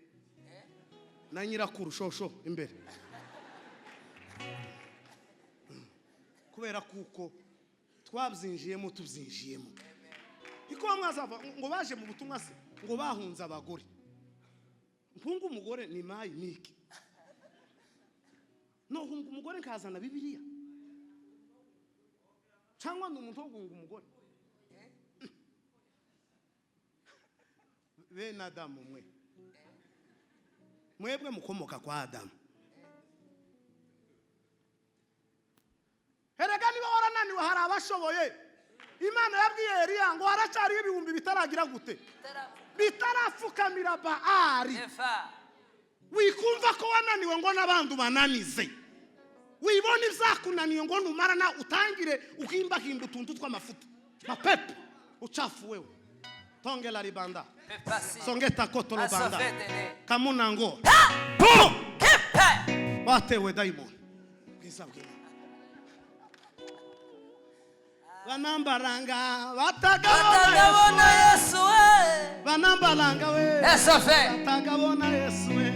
Na nyirakuru shosho imbere. Kubera kuko twabyinjiyemo tubyinjiyemo. Iko mwazava ngo baje mu butumwa se ngo bahunza abagore. Mpungu umugore ni mayi niki. No hungu umugore nkazana Bibiliya. Cyangwa n'umuntu wo hungu umugore. Bene Adamu mwe. Mwebwe mukomoka kwa Adamu. Erega niba warananiwe hari abashoboye. Imana yabwiye Eliya ngo haracyari ibihumbi bitaragira gute? Bitarafukamira Baali. Wikumva ko wananiwe ngo n'abantu bananize. Wibona ibyakunaniye ngo numara na utangire ukimbahimba utuntu tw'amafuta. Mapepe uchafu wewe. Tongela ribanda. Songeta kotolo banda. Kamuna ngo. Po! Kepe! Watewe daimon. Kwisabwe. Banambaranga batagabona Yesu we. Banambaranga we. Esofe. Batagabona Yesu we.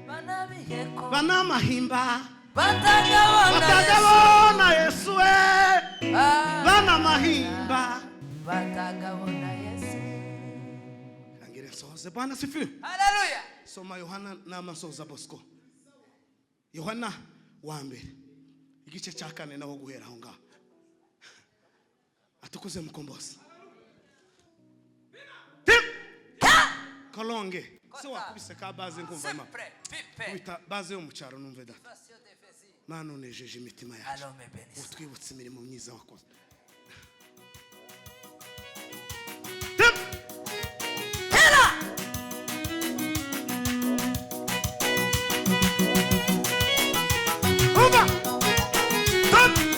Banabiheko. Banamahimba. Batagabona Yesu we. Banamahimba. Batagabona Yesu. Angere soze Bwana sifiwe. Haleluya. Soma Yohana n'amasoza Bosco. Yohana wa mbere. Igice cya 4 naho guhera aho ngaho. Atukuze mukombozi. Tim! Kolonge. Se wakubise ka baze ngumva ma. Wita baze yo mu cyaro numve da. Mana unejeje imitima yacu. Utwibutse imirimo myiza wakoze. Tim! Hela! Uba! Tim!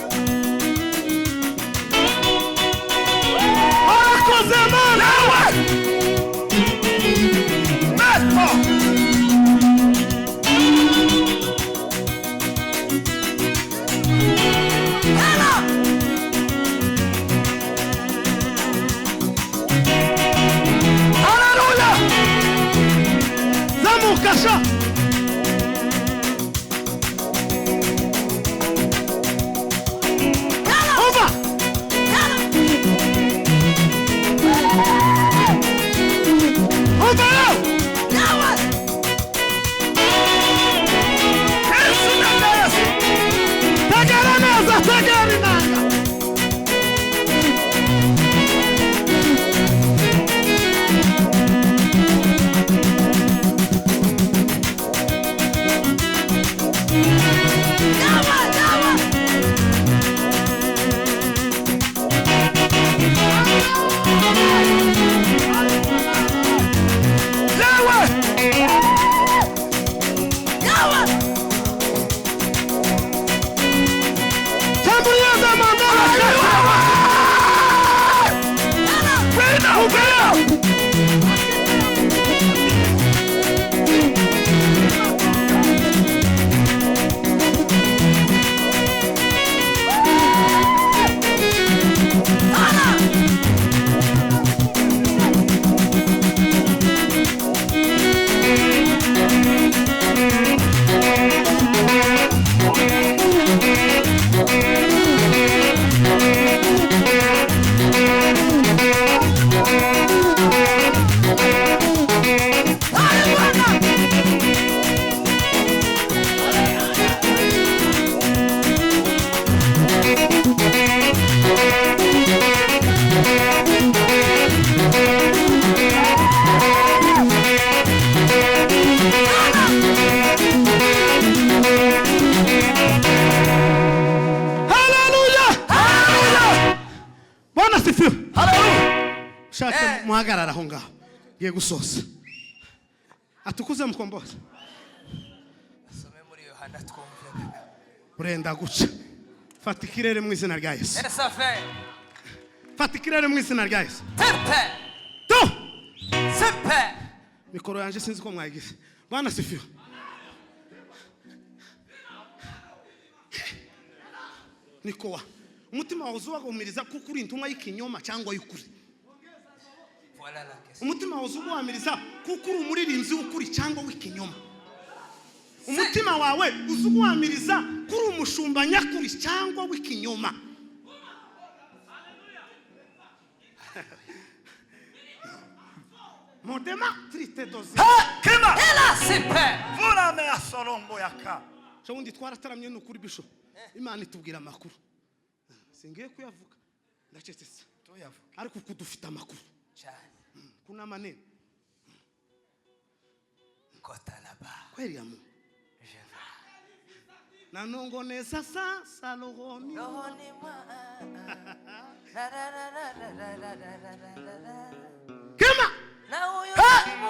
aho ngaho ngiye gusoza atukuze mukomboza Some muri Yohana twumve. urenda guca fata ikirere mu izina rya Yesu Esa fe. fata ikirere mu izina rya Yesu Tepe. to Sepe. mikoro yanje sinzi ko mwayigize bwana sifiwe nikowa umutima wawe uzubagumiriza kuko uri intumwa y'ikinyoma cyangwa y'ukuri Voilà la question. umutima wawe uzubagumiriza kuko uri umuririmbyi w'ukuri cyangwa w'ikinyoma umutima wawe uzubagumiriza ko uri umushumba nyakuri cyangwa w'ikinyoma modema triste dozi kema Ela sepe. vurame ya solombo yaka ubundi twarataramye n'ukuri bisho imana itubwira amakuru singiye kuyavuga ndacecetse tuyavuga ariko uko dufite amakuru Cyane. kuna maneno Kota là-bas. kweli ya Mungu Je vais. nanongoneza sasa rohoni Rohoni mwa. La la la la la la la la la la la. kema Na huyo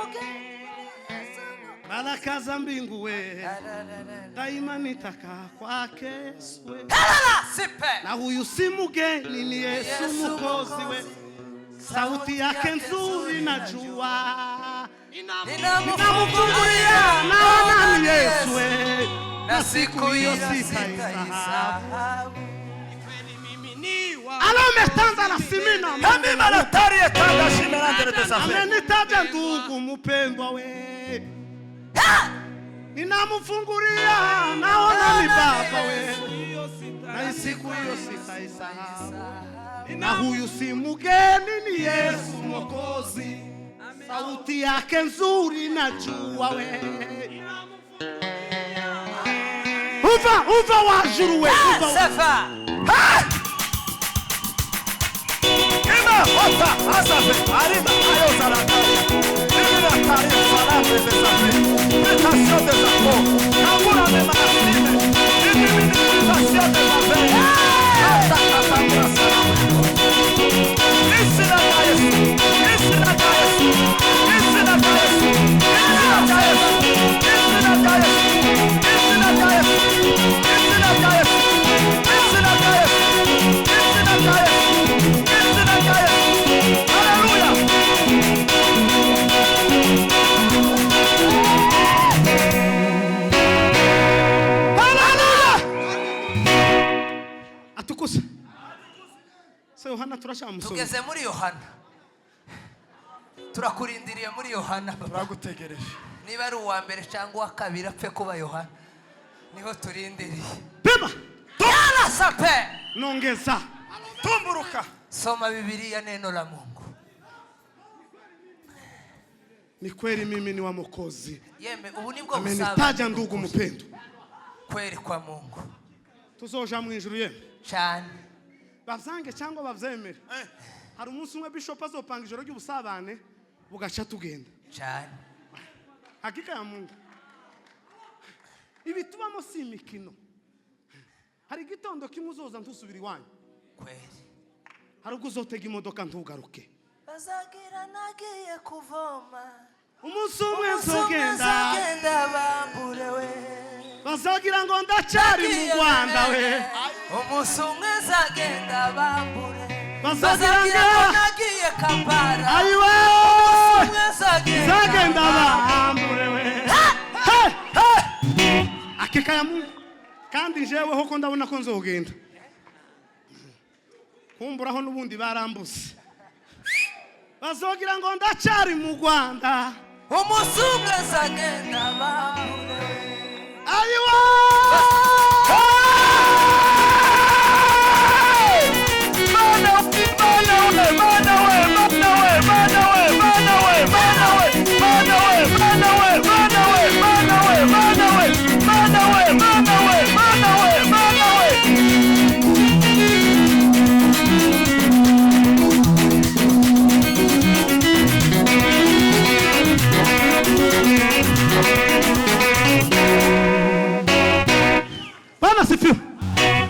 mgeni. baraka za mbingu we La la la la. daima nitaka kwake Yesu we Ela sepe. na huyu si mgeni ni Yesu mwokozi we sauti yake nzuri najua Ninamfungulia naona ni Yesu we na siku hiyo sitaisahau sitaisahau. alo metanza la simina kami malatari etanda shimerandere desafe amenitaja ndugu mpendwa we ninamfungulia naona ni baba we na siku hiyo sitaisahau na huyu si mgeni ni Yesu mwokozi sauti yake nzuri najua we uva wajuru we uva Sefa. kema hota asafe arima ayo zaraka nimina tari salame desafe metasio desafo kabura me manasime nimini metasio desafe hata katamura salame isina ka Yesu isina ka Yesu isina ka Yesu isina ka Yesu isina ka Yesu isina ka Yesu isina ka Yesu isina ka Yesu isina ka Yesu hallelujah atukuse se Yohana turashamusoma Tugeze muri Yohana. Turakurindiriye muri Yohana papa. turagutegereje Niba ari uwa mbere cyangwa uwa kabiri apfe kuba Yohana. Niho turindiriye. pema Ela sepe. nongeza tumburuka Soma Biblia neno la Mungu. ni kweli mimi ni wa mwokozi Yeme ubu nibwo amenitaja ndugu mpendwa kweli kwa Mungu. tuzoja mu ijuru yemwe Cyane. bavyange cyangwa bavyemere hari umunsi umwe bishop azopanga ijoro ry'ubusabane bugaca tugenda Cyane. hakika ya Mungu ibi tubamo si imikino hari igitondo kimwe uzoza ntusubira iwanyu Kweli. hari ubwo uzotega imodoka ntugaruke Bazagira nagiye kuvoma. umunsi umwe nzogenda Bazagenda bamburewe. bazagira ngo ndacyari mu Rwanda we Umunsi umwe zagenda bambure. bazagira Bazagira ngo ngo nagiye Kampala. ayiwe Umwe zagenda zagenda bahambure we hakika ya Mungu kandi jeweho ko ndabona ko nzogenda kumburaho n'ubundi barambuze bazogira ngo ndacyari mu Rwanda Umunsi umwe zagenda bambure. ayiwe Bwana sifiwe.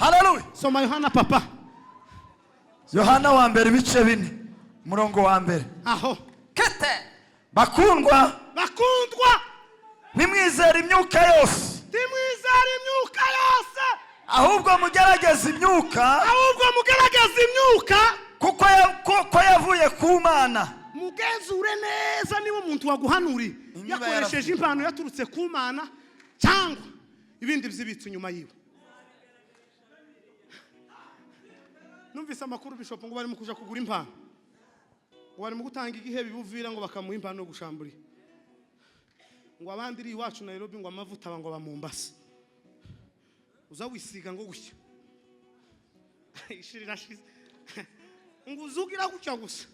haleluya Soma Yohana papa. Yohana wa mbere ibice 4 umurongo wa mbere Aho. kete bakundwa bakundwa ntimwizere imyuka yose timwizera imyuka yose ahubwo mugerageze imyuka ahubwo mugaragaza imyuka kuko yavuye ku Mana mugenzure neza niba umuntu waguhanuriye yakoresheje impano yaturutse ku Mana cyangwa ibindi byibitse inyuma yiwe. Numvise amakuru bishop ngo barimo kuja kugura impano, ngo barimo gutanga igihe bibuvira ngo bakamuha impano yo gushambura, ngo abandi iri iwacu Nairobi ngo amavuta ngo bamumbase uza wisiga ngo gushya ishirira shize ngo uzugira gucya gusa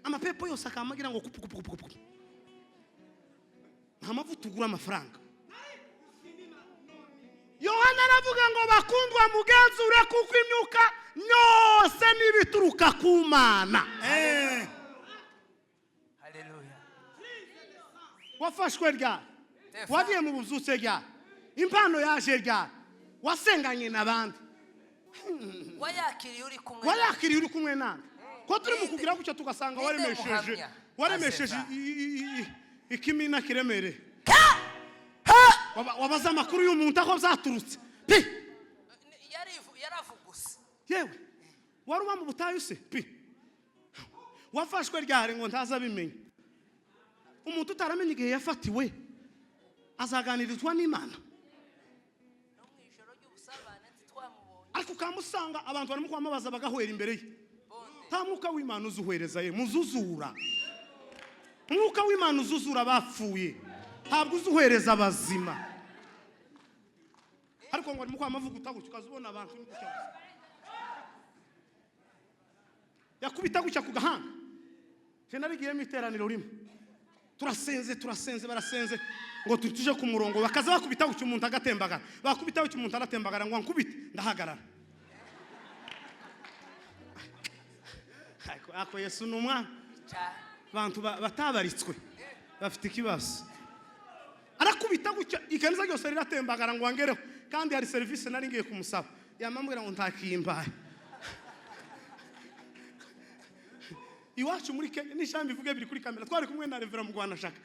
amapepo yose akamagira ngo kupu kupu kupu amavuta ugura amafaranga. Yohana aravuga ngo bakundwa mugenzure kuko imyuka yose nibituruka ku Mana. haleluya Wafashwe rya wagiye mu buzutse rya impano yaje rya wasenganye nabandi wayakiriye uri kumwe nande ko turi mu kugira gucyo tugasanga waremesheje ikimina kiremere wabaza amakuru y'umuntu aho byaturutse pi yaravuguse yewe wari uba mu butayu se pi wafashwe ryari ngo ntaza bimenya. Umuntu utaramenya igihe yafatiwe azaganirizwa n'Imana, no mu ijoro ry'ubusabane twamubonye ariko ukamusanga abantu barimo kwamabaza bagahwera imbere ye. Nta mwuka w'Imana uzuhereza ye muzuzura. Umwuka w'Imana uzuzura bapfuye, ntabwo uzuhereza abazima. Ariko ngo arimo kwamavuga utagucyo ukazubona abantu n'ugucyo yakubita gucya ku gahanga. Je narigiye mu iteraniro rimwe turasenze barasenze ngo tuje ku murongo bakaza bakubita gucyo umuntu agatembagara, bakubita gucyo umuntu aratembagara ngo ankubite ndahagarara. Ako Yesu numwa bantu batabaritswe bafite ikibazo. Arakubita gucyo ikanisa ryose riratembagara ngo angereho, kandi hari service nari ngiye kumusaba yamambwira ngo ntakimbaye. Iwacu muri Kenya n'ishambi ivuge biri kuri kamera twari kumwe na Reverend Mugwana Shaka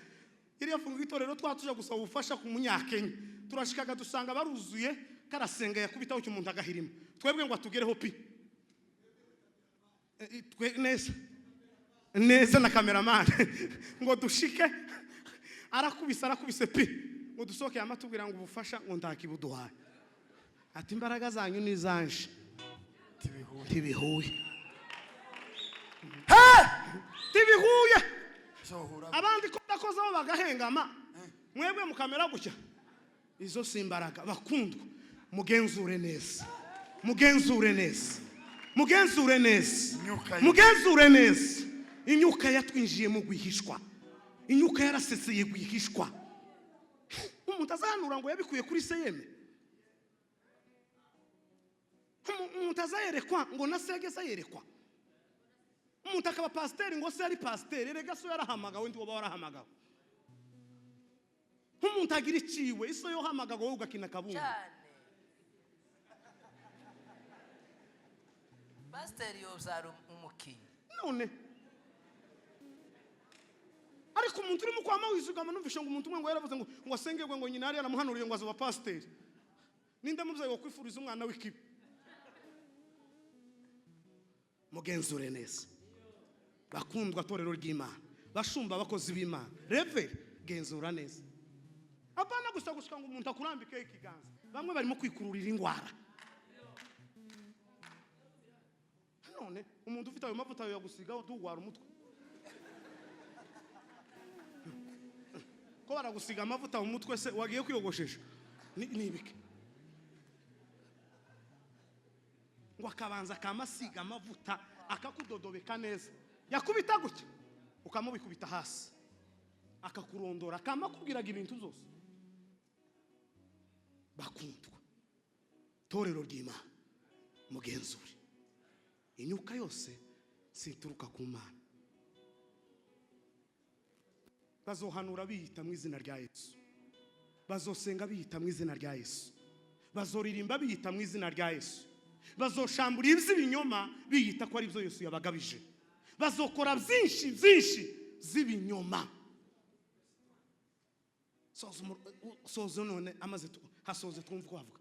iri yafunga itorero twatuje gusaba ubufasha ku munyakenya, turashikaga dusanga baruzuye karasenga yakubitaho cy'umuntu agahirima, twebwe ngo atugereho pi neza na cameraman ngo dushike arakubise pi ngo dusoke amatubwira ngo ubufasha ngo ndakibuduhaye, ati imbaraga zanyu nizanje tibihuye tibihuye abandi ko dakozaho bagahengama mwebwe mukamera gucya. Izo simbaraga bakundwa mugenzure neza inyuka yatwinjiye mu gwihishwa, inyuka yaraseseye gwihishwa. Umuntu azanura ngo yabikuye kuri seyeme, umuntu azayerekwa ngo nasegeza yerekwa, umuntu akaba pasiteri ngo se ari pasiteri rega so yarahamagawe ndi woba warahamagawe. Umuntu agira iciwe iso yo hamagawe wowe ugakina kabungu pasiteri yozara umukinyi none. Ariko umuntu urimo kwama wizugama numvishe ngo umuntu umwe ngo yaravuze ngo asengerwe ngo nyina ari yaramuhanuriye ngo azoba pasiteri. Ninde muvyaye wo kwifuriza umwana w'ikibi? Mugenzure neza bakundwa torero ry'Imana, bashumba abakozi b'Imana, reveri genzura neza. Abana gusa gushika ngo umuntu akurambike ikiganza, bamwe barimo kwikururira ingwara. None umuntu ufite ayo mavuta yo gusigaho tugwara umutwe ko baragusiga amavuta mu mutwe se wagiye kwiyogoshesha nibike ngo akabanza kamasiga amavuta akakudodobeka neza, yakubita gutya ukamubikubita hasi akakurondora akamakubwiraga ibintu zose. Bakundwa torero ry'Imana mugenzure inyuka yose situruka ku Mana. Bazohanura biyita mu izina rya Yesu, bazosenga biyita mu izina rya Yesu, bazoririmba biyita mu izina rya Yesu, bazoshambura iby'ibinyoma biyita ko ari byo Yesu yabagabije, bazokora byinshi z'ibinyoma. Sozo none amaze hasoze twumva ko bavuga.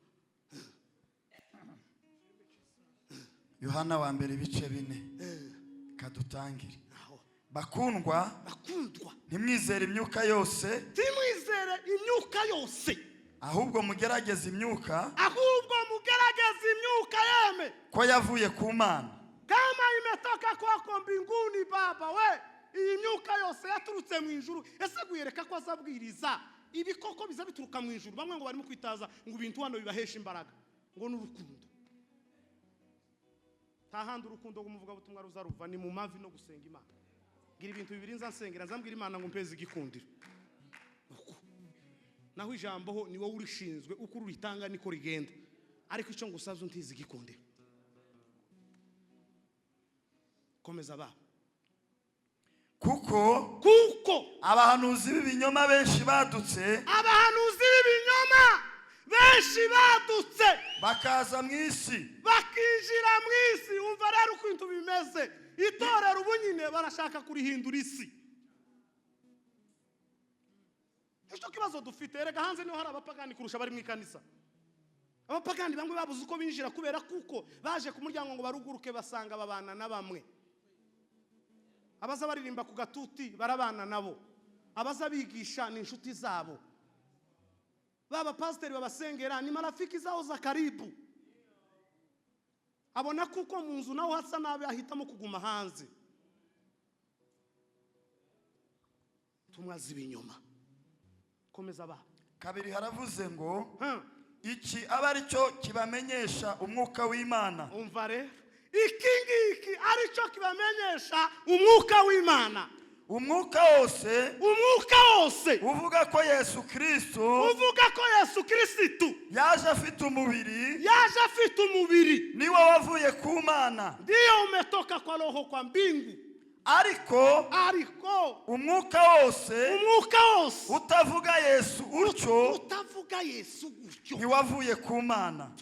Yohana wa mbere ibice 4 kadutangire. Bakundwa ntimwizere imyuka yose, ahubwo mugerageze imyuka yeme ko yavuye ku Mana. Kama imetoka kwako mbinguni Baba, we iyi myuka yose yaturutse mu ijuru. Ese guyereka ko azabwiriza ibikoko biza bituruka mu ijuru? Bamwe ngo barimo kwitaza ngo ibintu hano bibahesha imbaraga ngo n'urukundo. Tahandi urukundo rw'umuvuga butumwa ruzaruva ni mu mavi no gusenga Imana. Ngira ibintu bibiri nzasengera, nzambwira Imana ngo mpeze igikundiro. Naho ijambo ho ni wowe urishinzwe, uko uritanga niko rigenda. Ariko icyo ngusabye untize igikundiro. Komeza ba. Kuko abahanuzi b'ibinyoma benshi badutse, bakaza mu isi, bakijira mu isi. Umva rero uko ibintu bimeze. Itorero ubunyine barashaka kurihindura isi. Icyo kibazo dufite, erega hanze niho hari abapagani kurusha bari mu ikanisa. Abapagani bamwe babuze uko binjira kubera kuko baje ku muryango ngo baruguruke basanga babana na bamwe. Abaza baririmba ku gatuti barabana nabo, abaza bigisha ni inshuti zabo, baba pasiteri babasengera ni marafiki zao za karibu. Abona kuko mu nzu naho hasa nabi ahitamo kuguma hanze. Tumwazi ibinyoma. Komeza ba. Kabiri haravuze ngo iki aba ari cyo kibamenyesha umwuka w'Imana. Umva rero, iki ngiki ari cyo kibamenyesha umwuka w'Imana. Umwuka wose uvuga ko Yesu Kristo yaje afite umubiri, niwe wavuye ku Mana, ndiyo umetoka kwa roho kwa mbingu. Ariko umwuka wose utavuga Yesu utyo ntiwavuye ku Mana,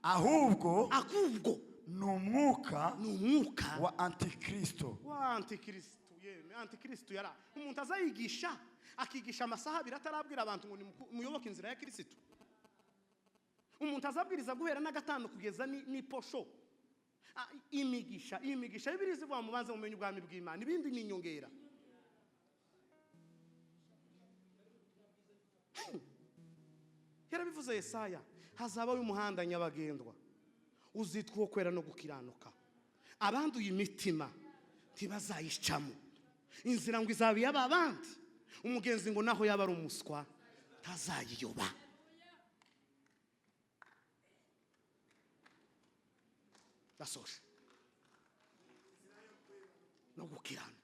ahubwo ni umwuka wa Antikristo. Antikristo yara umuntu azayigisha akigisha amasaha biratarabwira abantu ngo muyoboke inzira ya Kristo. Umuntu azabwiriza guhera na gatanu kugeza ni posho. Imigisha ibirizi bwa mubanze mumenye ubwami bw'Imana, ibindi ni inyongera. Yarabivuze Yesaya, hazaba umuhanda nyabagendwa uzitwa kwera no gukiranuka, abanduye imitima ntibazayicamo. Inzira ngo izabi y'abandi, umugenzi ngo naho yaba ari umuswa tazayiyoba. Dasoshe no gukiranuka.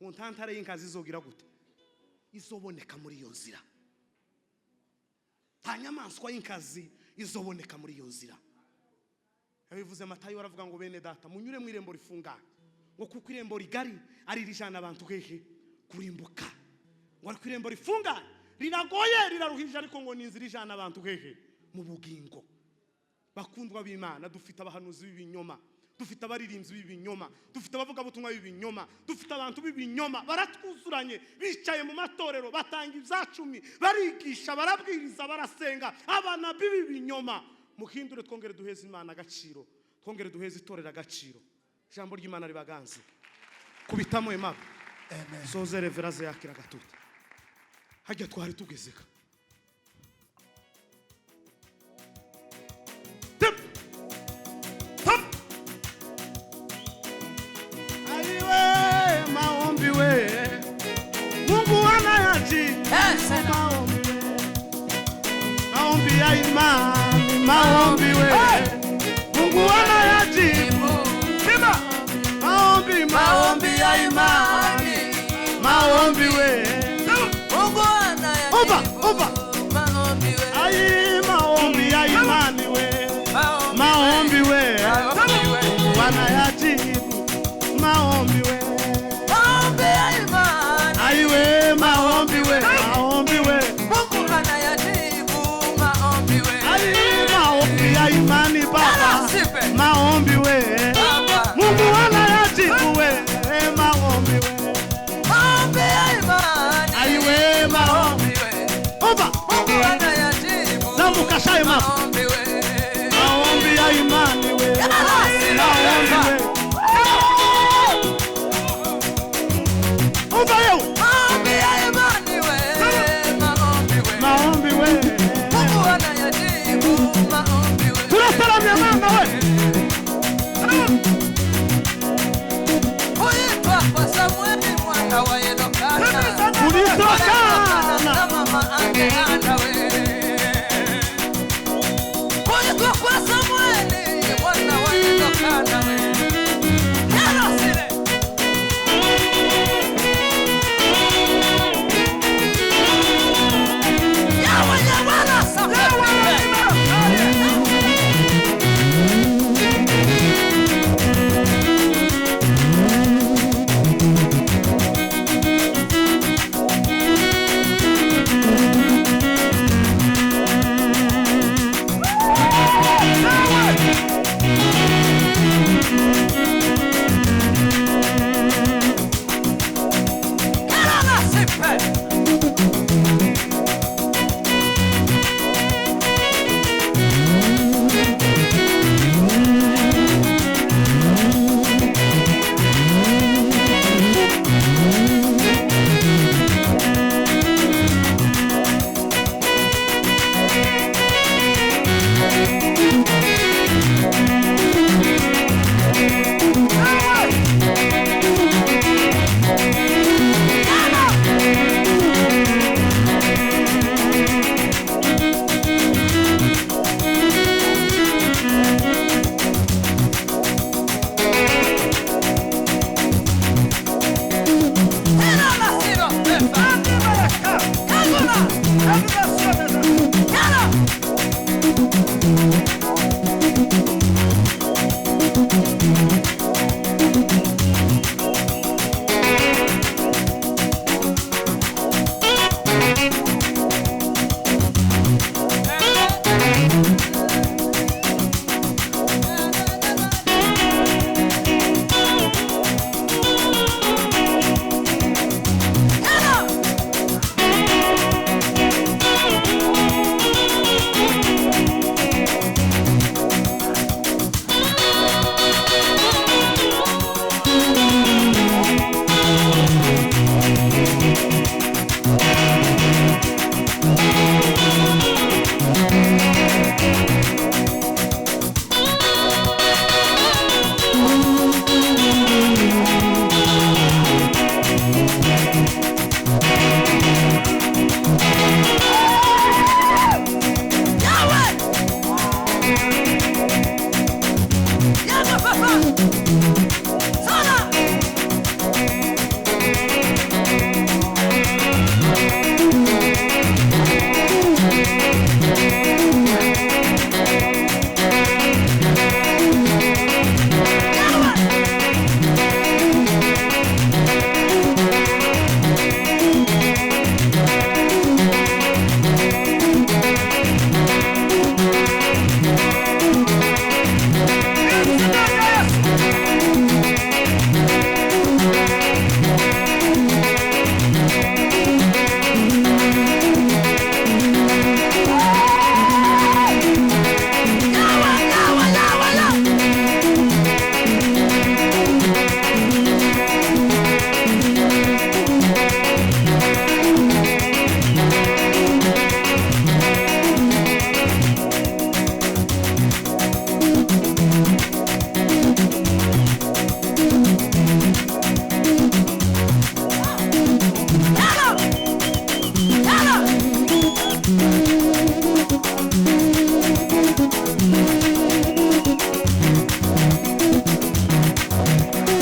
Untantare y'inkazi izogira gute? Izoboneka muri iyo nzira. Ta nyamaswa y'inkazi izoboneka muri iyo nzira. Yabivuze Matayo aravuga ngo bene data munyure mu irembo rifunganye, ngo kuko irembo rigari ari rijana abantu hehe kurimbuka. Ngo ari irembo rifunganye riragoye riraruhije, ariko ngo ninzira ijana abantu hehe mu bugingo. Bakundwa b'Imana, dufite abahanuzi b'ibinyoma, dufite abaririmbyi b'ibinyoma, dufite abavuga butumwa b'ibinyoma, dufite abantu b'ibinyoma baratwuzuranye, bicaye mu matorero batanga ibyacumi, barigisha, barabwiriza, barasenga. Abana b'ibinyoma, muhindure twongere duheze Imana agaciro, twongere duheze itorero agaciro. Ijambo ry'Imana ribaganze kubitamo Imana. Amen. Soze reveraze yakira gatuti hajya twari tugezeka. Maombi we Mungu anayajibu. Sema maombi ya imani. Maombi we Mungu anayajibu. Maombi we maombi ya imani we. Maombi we Mungu anayajibu. Maombi we maombi ya imani. Aiwe maombi we Mungu anayajibu. Maombi ya imani Baba. Kumbuka shayo mama. maombi we. Maombi ya imani we. Maombi we. Umba yewe. Maombi ya imani we. Maombi we. Mungu anayajibu maombi we. Tunasalamia mama we. Kuitwa kwa Samueli mwana wa Elokana. Ulitokana. Na mama angeanda we. Kuitwa kwa Samueli mwana wa Elokana we. Hero sile. Yawe Yabala Samueli. Yabala Samueli. Yalla!